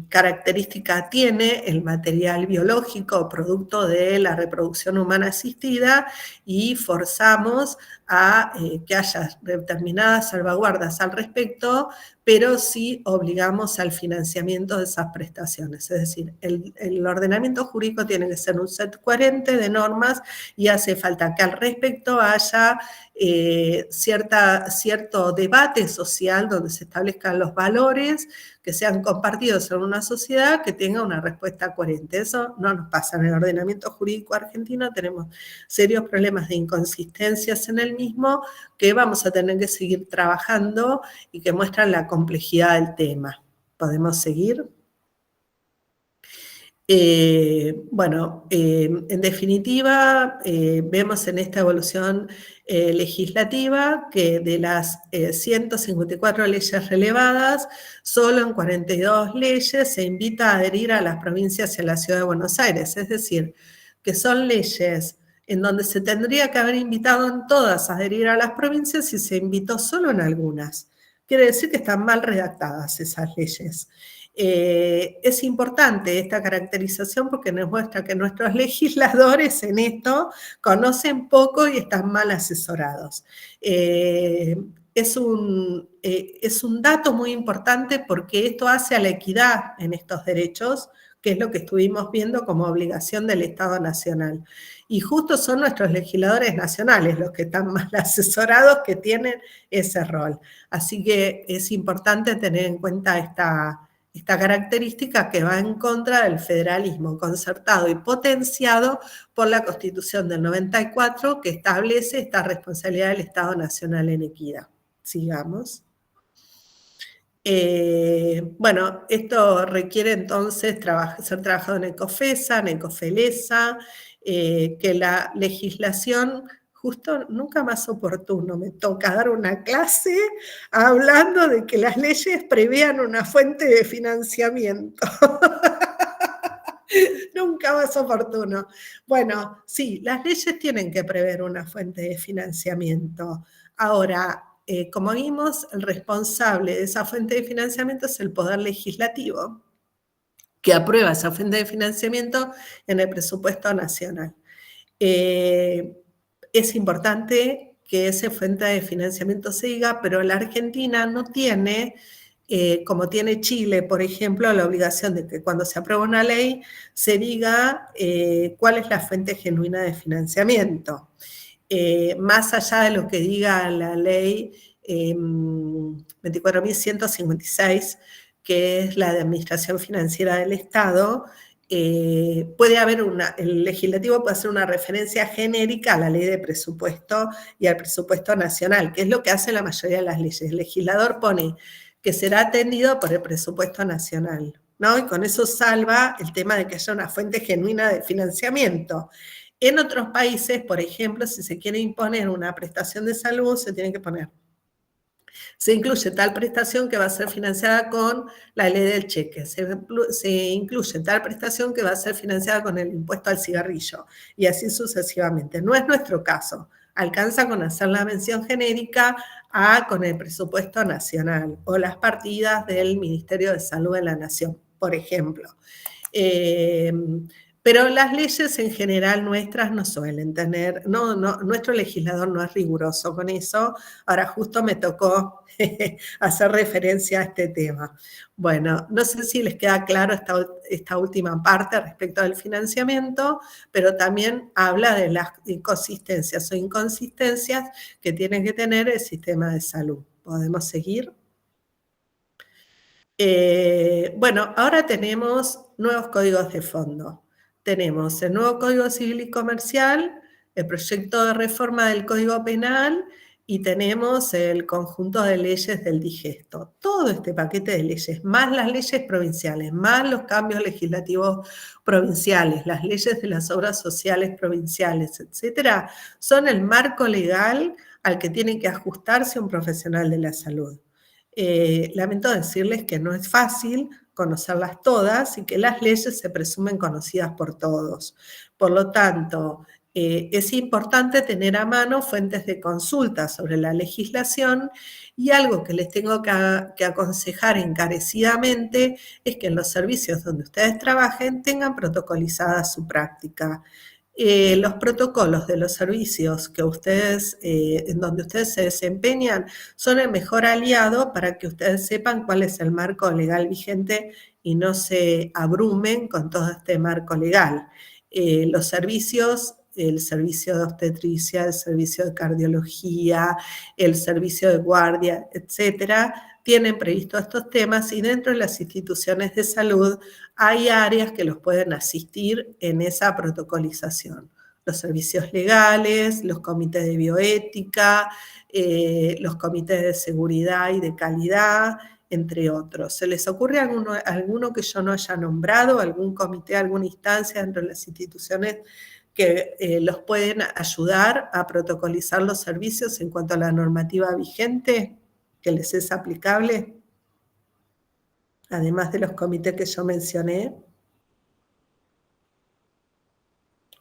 [SPEAKER 2] característica tiene el material biológico producto de la reproducción humana asistida y forzamos a que haya determinadas salvaguardas al respecto, pero sí obligamos al financiamiento de esas prestaciones. Es decir, el ordenamiento jurídico tiene que ser un set coherente de normas y hace falta que al respecto haya cierto debate social donde se establezcan los valores que sean compartidos en una sociedad que tenga una respuesta coherente. Eso no nos pasa en el ordenamiento jurídico argentino, tenemos serios problemas de inconsistencias en el mismo que vamos a tener que seguir trabajando y que muestran la complejidad del tema. ¿Podemos seguir? En definitiva, vemos en esta evolución legislativa que de las 154 leyes relevadas, solo en 42 leyes se invita a adherir a las provincias y a la Ciudad de Buenos Aires, es decir, que son leyes en donde se tendría que haber invitado en todas a adherir a las provincias y se invitó solo en algunas. Quiere decir que están mal redactadas esas leyes. Es importante esta caracterización porque nos muestra que nuestros legisladores en esto conocen poco y están mal asesorados. Es un dato muy importante porque esto hace a la equidad en estos derechos, que es lo que estuvimos viendo como obligación del Estado Nacional. Y justo son nuestros legisladores nacionales los que están mal asesorados, que tienen ese rol. Así que es importante tener en cuenta esta característica que va en contra del federalismo concertado y potenciado por la Constitución del 94, que establece esta responsabilidad del Estado Nacional en equidad. Sigamos. Esto requiere entonces ser trabajado en ECOFESA, en ECOFELESA, que la legislación, justo nunca más oportuno, me toca dar una clase hablando de que las leyes prevean una fuente de financiamiento. Nunca más oportuno. Bueno, sí, las leyes tienen que prever una fuente de financiamiento. Ahora, como vimos, el responsable de esa fuente de financiamiento es el Poder Legislativo, que aprueba esa fuente de financiamiento en el presupuesto nacional. Es importante que esa fuente de financiamiento se diga, pero la Argentina no tiene, como tiene Chile, por ejemplo, la obligación de que cuando se aprueba una ley se diga cuál es la fuente genuina de financiamiento. Más allá de lo que diga la ley 24.156, que es la de Administración Financiera del Estado, puede haber el legislativo puede hacer una referencia genérica a la ley de presupuesto y al presupuesto nacional, que es lo que hace la mayoría de las leyes. El legislador pone que será atendido por el presupuesto nacional, ¿no? Y con eso salva el tema de que haya una fuente genuina de financiamiento. En otros países, por ejemplo, si se quiere imponer una prestación de salud, se tiene que poner. Se incluye tal prestación que va a ser financiada con la ley del cheque. Se incluye tal prestación que va a ser financiada con el impuesto al cigarrillo. Y así sucesivamente. No es nuestro caso. Alcanza con hacer la mención genérica con el presupuesto nacional o las partidas del Ministerio de Salud de la Nación, por ejemplo. Pero las leyes en general nuestras no suelen tener, nuestro legislador no es riguroso con eso. Ahora justo me tocó hacer referencia a este tema. Bueno, no sé si les queda claro esta última parte respecto del financiamiento, pero también habla de las inconsistencias o inconsistencias que tiene que tener el sistema de salud. ¿Podemos seguir? Ahora tenemos nuevos códigos de fondo. Tenemos el nuevo Código Civil y Comercial, el proyecto de reforma del Código Penal y tenemos el conjunto de leyes del digesto. Todo este paquete de leyes, más las leyes provinciales, más los cambios legislativos provinciales, las leyes de las obras sociales provinciales, etcétera, son el marco legal al que tiene que ajustarse un profesional de la salud. Lamento decirles que no es fácil conocerlas todas y que las leyes se presumen conocidas por todos. Por lo tanto, es importante tener a mano fuentes de consulta sobre la legislación y algo que les tengo que aconsejar encarecidamente es que en los servicios donde ustedes trabajen tengan protocolizada su práctica. Los protocolos de los servicios que ustedes, en donde ustedes se desempeñan son el mejor aliado para que ustedes sepan cuál es el marco legal vigente y no se abrumen con todo este marco legal. Los servicios, el servicio de obstetricia, el servicio de cardiología, el servicio de guardia, etcétera, tienen previsto estos temas y dentro de las instituciones de salud hay áreas que los pueden asistir en esa protocolización. Los servicios legales, los comités de bioética, los comités de seguridad y de calidad, entre otros. ¿Se les ocurre alguno que yo no haya nombrado, algún comité, alguna instancia dentro de las instituciones que los pueden ayudar a protocolizar los servicios en cuanto a la normativa vigente que les es aplicable? Además de los comités que yo mencioné.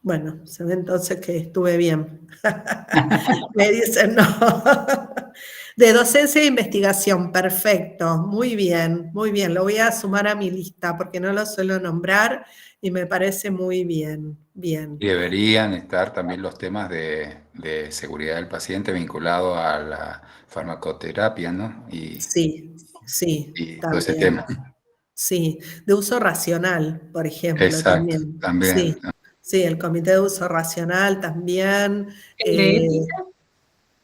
[SPEAKER 2] Bueno, se ve entonces que estuve bien. Me dicen no. De docencia e investigación, perfecto, muy bien, lo voy a sumar a mi lista porque no lo suelo nombrar y me parece muy bien, bien.
[SPEAKER 1] Y deberían estar también los temas de seguridad del paciente vinculados a la farmacoterapia, ¿no?
[SPEAKER 2] Sí,
[SPEAKER 1] Y todo ese
[SPEAKER 2] también.
[SPEAKER 1] tema.
[SPEAKER 2] Sí, de uso racional, por ejemplo,
[SPEAKER 1] Exacto, también.
[SPEAKER 2] Sí, el comité de uso racional también.
[SPEAKER 5] ¿El de ética?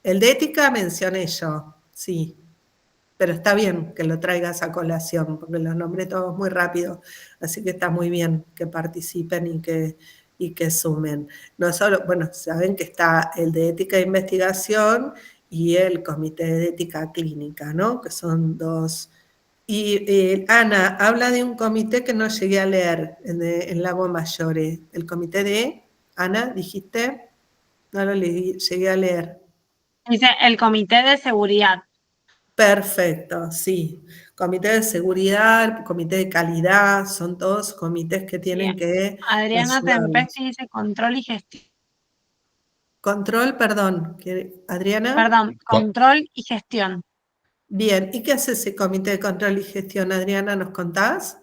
[SPEAKER 2] El de ética mencioné yo, sí, pero está bien que lo traigas a colación, porque los nombré todos muy rápido, así que está muy bien que participen y que sumen. No solo, bueno, saben que está el de ética e investigación y el comité de ética clínica, ¿no? Que son dos. Y Ana, habla de un comité que no llegué a leer en Lago Mayores. ¿El comité de Ana, dijiste? No lo leí, llegué a leer.
[SPEAKER 5] Dice el comité de seguridad.
[SPEAKER 2] Perfecto, sí. Comité de seguridad, comité de calidad, son todos comités que tienen
[SPEAKER 5] Bien.
[SPEAKER 2] que
[SPEAKER 5] Adriana
[SPEAKER 2] ayudarnos.
[SPEAKER 5] Tempesti dice control y gestión.
[SPEAKER 2] Control, perdón, Adriana.
[SPEAKER 5] Perdón, control y gestión.
[SPEAKER 2] Bien, ¿y qué hace ese comité de control y gestión, Adriana? ¿Nos contás?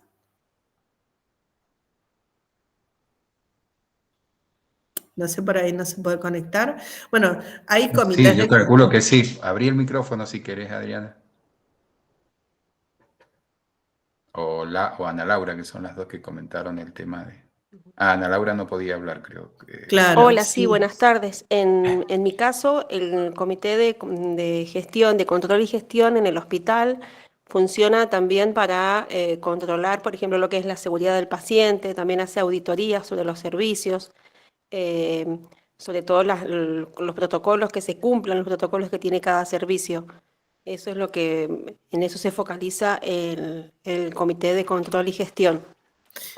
[SPEAKER 2] No sé, por ahí no se puede conectar. Bueno, hay comités
[SPEAKER 1] Sí, yo calculo que sí. Abrí el micrófono si querés, Adriana. O Ana Laura, que son las dos que comentaron el tema de... Ana Laura no podía hablar, creo que...
[SPEAKER 2] Claro,
[SPEAKER 9] Hola, sí, buenas tardes. En mi caso, el comité de gestión, de control y gestión en el hospital funciona también para controlar, por ejemplo, lo que es la seguridad del paciente, también hace auditorías sobre los servicios, eh, sobre todo los protocolos que se cumplan, los protocolos que tiene cada servicio. Eso es lo que, en eso se focaliza el comité de control y gestión.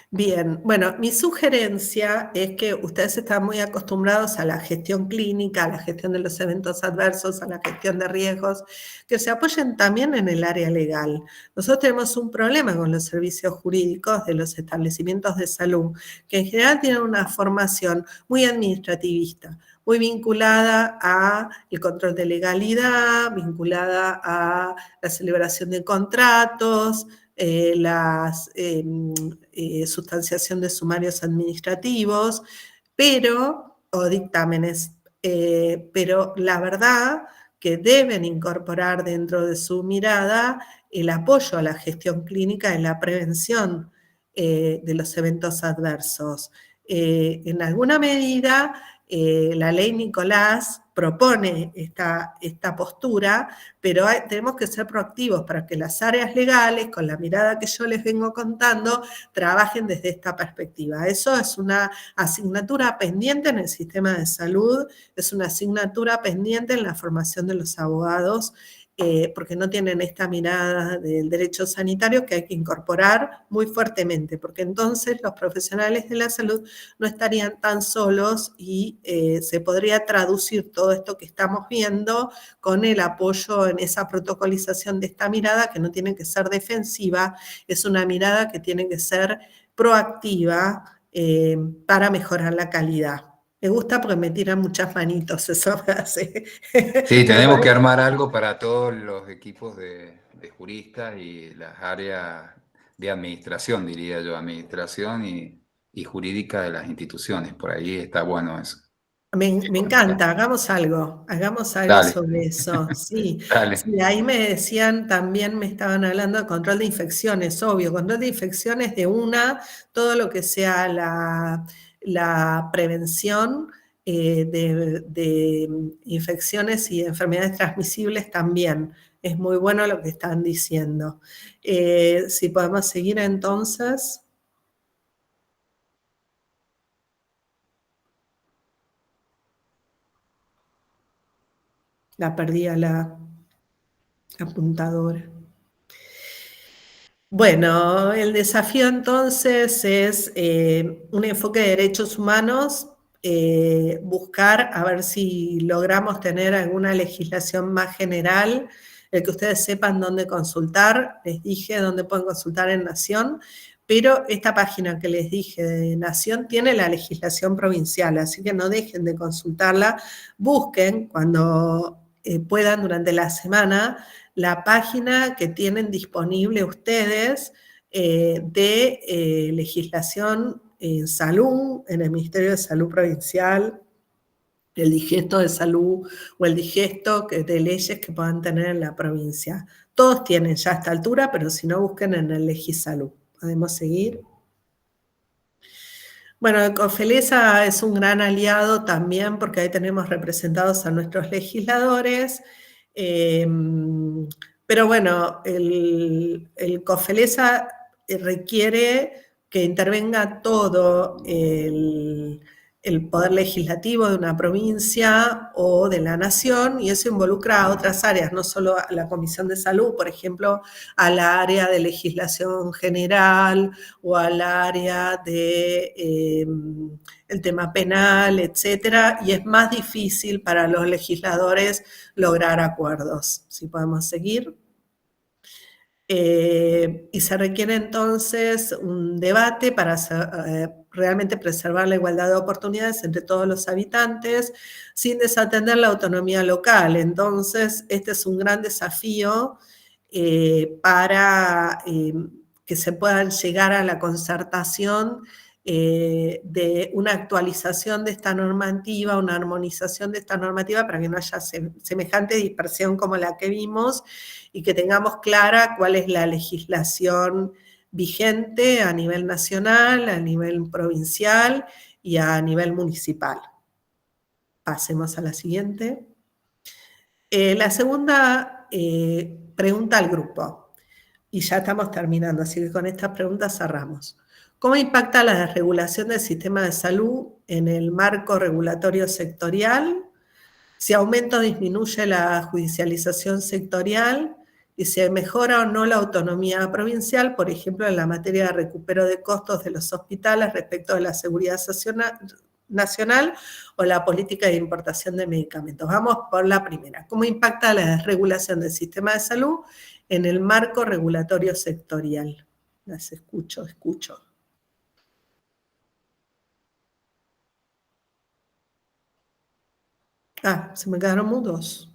[SPEAKER 2] Bien, bueno, mi sugerencia es que ustedes están muy acostumbrados a la gestión clínica, a la gestión de los eventos adversos, a la gestión de riesgos, que se apoyen también en el área legal. Nosotros tenemos un problema con los servicios jurídicos de los establecimientos de salud, que en general tienen una formación muy administrativista, muy vinculada a el control de legalidad, vinculada a la celebración de contratos, la sustanciación de sumarios administrativos, o dictámenes, pero la verdad que deben incorporar dentro de su mirada el apoyo a la gestión clínica en la prevención de los eventos adversos. En alguna medida, la ley Nicolás propone esta postura, pero tenemos que ser proactivos para que las áreas legales, con la mirada que yo les vengo contando, trabajen desde esta perspectiva. Eso es una asignatura pendiente en el sistema de salud, es una asignatura pendiente en la formación de los abogados, porque no tienen esta mirada del derecho sanitario que hay que incorporar muy fuertemente, porque entonces los profesionales de la salud no estarían tan solos y se podría traducir todo esto que estamos viendo con el apoyo en esa protocolización de esta mirada que no tiene que ser defensiva, es una mirada que tiene que ser proactiva para mejorar la calidad. Me gusta porque me tiran muchas manitos, eso me hace.
[SPEAKER 1] Sí, tenemos que armar algo para todos los equipos de juristas y las áreas de administración, diría yo, administración y y jurídica de las instituciones. Por ahí está bueno eso.
[SPEAKER 2] Me encanta, hagamos algo
[SPEAKER 1] Dale.
[SPEAKER 2] sobre eso, sí.
[SPEAKER 1] Dale.
[SPEAKER 2] Sí, ahí me decían, también me estaban hablando de control de infecciones, obvio, control de infecciones de todo lo que sea la prevención de infecciones y de enfermedades transmisibles también. Es muy bueno lo que están diciendo. Si podemos seguir entonces. La perdí a la apuntadora. Bueno, el desafío entonces es un enfoque de derechos humanos, buscar a ver si logramos tener alguna legislación más general, el que ustedes sepan dónde consultar. Les dije dónde pueden consultar en Nación, pero esta página que les dije de Nación tiene la legislación provincial, así que no dejen de consultarla. Busquen cuando puedan durante la semana la página que tienen disponible ustedes de legislación en salud, en el Ministerio de Salud Provincial, el digesto de salud o el digesto de leyes que puedan tener en la provincia. Todos tienen ya a esta altura, pero si no, busquen en el Legisalud. ¿Podemos seguir? Bueno, COFELESA es un gran aliado también porque ahí tenemos representados a nuestros legisladores, pero bueno, el COFELESA requiere que intervenga todo el poder legislativo de una provincia o de la nación, y eso involucra a otras áreas, no solo a la Comisión de Salud, por ejemplo, al área de legislación general o al área de el tema penal, etcétera, y es más difícil para los legisladores lograr acuerdos. Si podemos seguir. Y se requiere entonces un debate para realmente preservar la igualdad de oportunidades entre todos los habitantes sin desatender la autonomía local. Entonces, este es un gran desafío para que se puedan llegar a la concertación de una actualización de esta normativa, una armonización de esta normativa para que no haya semejante dispersión como la que vimos y que tengamos clara cuál es la legislación vigente a nivel nacional, a nivel provincial y a nivel municipal. Pasemos a la siguiente. La segunda pregunta al grupo, y ya estamos terminando, así que con estas preguntas cerramos. ¿Cómo impacta la desregulación del sistema de salud en el marco regulatorio sectorial? Si aumenta o disminuye la judicialización sectorial y se mejora o no la autonomía provincial, por ejemplo, en la materia de recupero de costos de los hospitales respecto de la seguridad nacional o la política de importación de medicamentos. Vamos por la primera. ¿Cómo impacta la desregulación del sistema de salud en el marco regulatorio sectorial? Las escucho. Ah, se me quedaron mudos.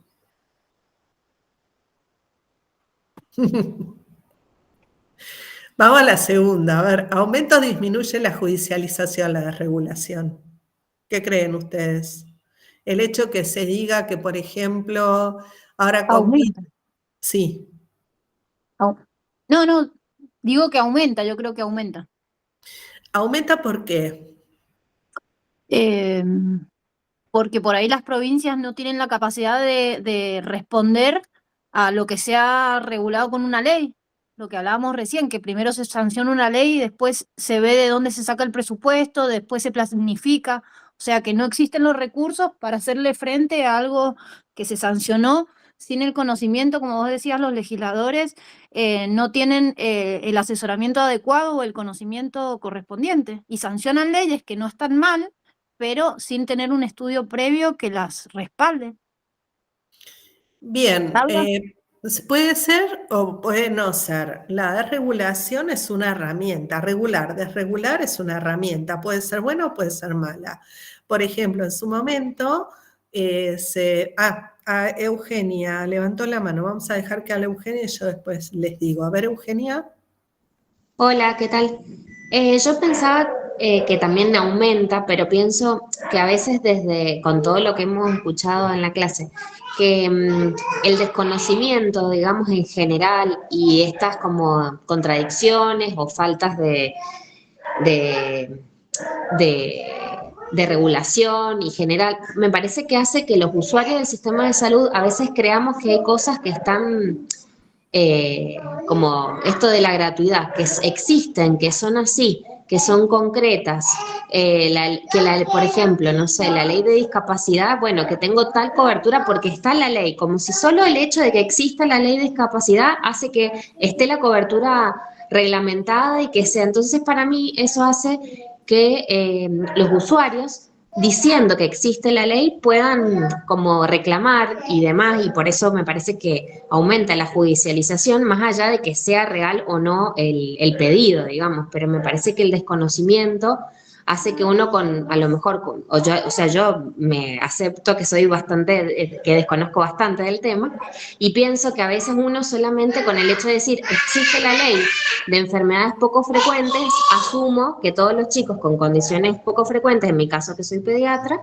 [SPEAKER 2] Vamos a la segunda. A ver, ¿aumenta o disminuye la judicialización, la desregulación? ¿Qué creen ustedes? El hecho que se diga que, por ejemplo, ahora...
[SPEAKER 10] Aumenta.
[SPEAKER 2] Sí.
[SPEAKER 10] No, digo que aumenta, yo creo que aumenta.
[SPEAKER 2] ¿Aumenta por qué?
[SPEAKER 10] Porque por ahí las provincias no tienen la capacidad de responder a lo que se ha regulado con una ley. Lo que hablábamos recién, que primero se sanciona una ley y después se ve de dónde se saca el presupuesto, después se planifica. O sea que no existen los recursos para hacerle frente a algo que se sancionó sin el conocimiento, como vos decías, los legisladores no tienen el asesoramiento adecuado o el conocimiento correspondiente y sancionan leyes que no están mal, pero sin tener un estudio previo que las respalde.
[SPEAKER 2] Bien, puede ser o puede no ser. La desregulación es una herramienta, desregular es una herramienta, puede ser buena o puede ser mala. Por ejemplo, en su momento, Eugenia levantó la mano, vamos a dejar que hable Eugenia y yo después les digo. A ver, Eugenia.
[SPEAKER 11] Hola, ¿qué tal? Yo pensaba que también aumenta, pero pienso que a veces con todo lo que hemos escuchado en la clase, que el desconocimiento, digamos, en general, y estas como contradicciones o faltas de regulación y general, me parece que hace que los usuarios del sistema de salud a veces creamos que hay cosas que están como esto de la gratuidad, que existen, que son así, que son concretas, por ejemplo, no sé, la ley de discapacidad, bueno, que tengo tal cobertura porque está la ley, como si solo el hecho de que exista la ley de discapacidad hace que esté la cobertura reglamentada y que sea. Entonces, para mí, eso hace que los usuarios, diciendo que existe la ley, puedan como reclamar y demás, y por eso me parece que aumenta la judicialización, más allá de que sea real o no el pedido, digamos, pero me parece que el desconocimiento hace que uno a lo mejor, yo me acepto que soy que desconozco bastante del tema, y pienso que a veces uno solamente con el hecho de decir existe la ley de enfermedades poco frecuentes, asumo que todos los chicos con condiciones poco frecuentes, en mi caso que soy pediatra,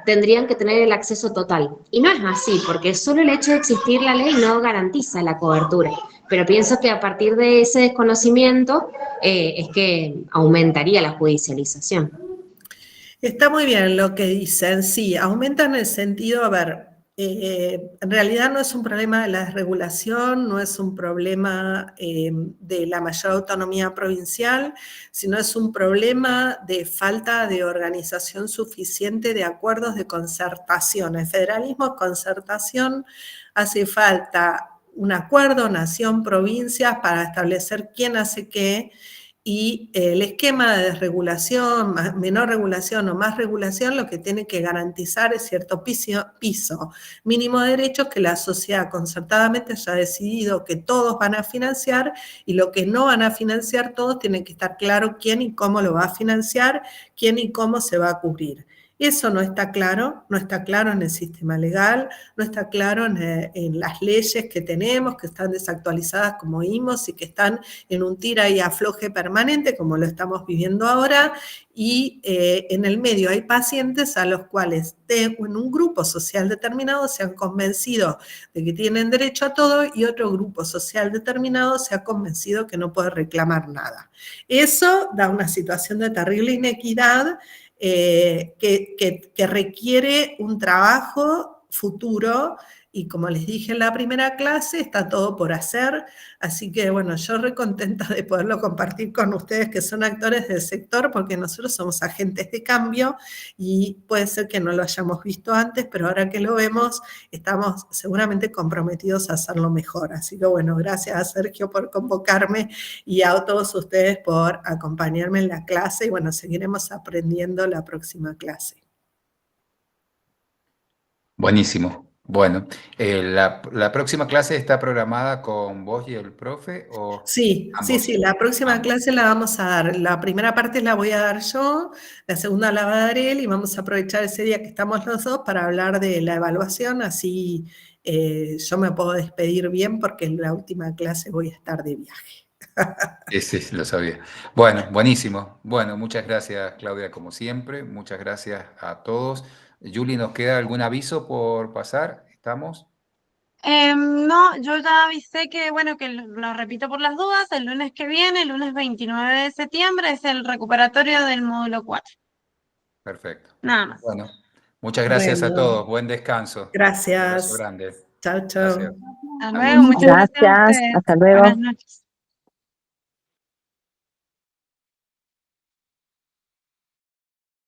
[SPEAKER 11] tendrían que tener el acceso total. Y no es así, porque solo el hecho de existir la ley no garantiza la cobertura. Pero pienso que a partir de ese desconocimiento es que aumentaría la judicialización.
[SPEAKER 2] Está muy bien lo que dicen, sí, aumenta en el sentido, a ver, en realidad no es un problema de la desregulación, no es un problema de la mayor autonomía provincial, sino es un problema de falta de organización suficiente de acuerdos de concertación. El federalismo es concertación, hace falta un acuerdo nación-provincias para establecer quién hace qué, y el esquema de desregulación, menor regulación o más regulación, lo que tiene que garantizar es cierto piso mínimo de derechos que la sociedad concertadamente haya decidido que todos van a financiar, y lo que no van a financiar todos tiene que estar claro quién y cómo lo va a financiar, quién y cómo se va a cubrir. Eso no está claro en el sistema legal, no está claro en las leyes que tenemos, que están desactualizadas como vimos y que están en un tira y afloje permanente, como lo estamos viviendo ahora, y en el medio hay pacientes a los cuales en un grupo social determinado se han convencido de que tienen derecho a todo y otro grupo social determinado se ha convencido que no puede reclamar nada. Eso da una situación de terrible inequidad que requiere un trabajo futuro, y como les dije en la primera clase, está todo por hacer, así que bueno, yo recontenta de poderlo compartir con ustedes que son actores del sector, porque nosotros somos agentes de cambio y puede ser que no lo hayamos visto antes, pero ahora que lo vemos, estamos seguramente comprometidos a hacerlo mejor. Así que bueno, gracias a Sergio por convocarme y a todos ustedes por acompañarme en la clase, y bueno, seguiremos aprendiendo la próxima clase.
[SPEAKER 1] Buenísimo. Bueno, ¿la próxima clase está programada con vos y el profe o
[SPEAKER 2] Sí,
[SPEAKER 1] ambos?
[SPEAKER 2] sí, la próxima clase la vamos a dar. La primera parte la voy a dar yo, la segunda la va a dar él, y vamos a aprovechar ese día que estamos los dos para hablar de la evaluación, así yo me puedo despedir bien porque en la última clase voy a estar de viaje.
[SPEAKER 1] Sí, lo sabía. Bueno, buenísimo. Bueno, muchas gracias, Claudia, como siempre. Muchas gracias a todos. Julie, ¿nos queda algún aviso por pasar? ¿Estamos?
[SPEAKER 5] No, yo ya avisé que, bueno, que lo repito por las dudas, el lunes que viene, el lunes 29 de septiembre, es el recuperatorio del módulo 4.
[SPEAKER 1] Perfecto.
[SPEAKER 5] Nada más.
[SPEAKER 1] Bueno, muchas gracias a
[SPEAKER 2] Bueno,
[SPEAKER 1] todos. Buen descanso. Un abrazo
[SPEAKER 2] gracias.
[SPEAKER 1] grande.
[SPEAKER 2] Chao, chao.
[SPEAKER 1] Gracias.
[SPEAKER 5] Hasta luego, muchas gracias a ustedes.
[SPEAKER 6] Hasta luego.
[SPEAKER 5] Buenas noches.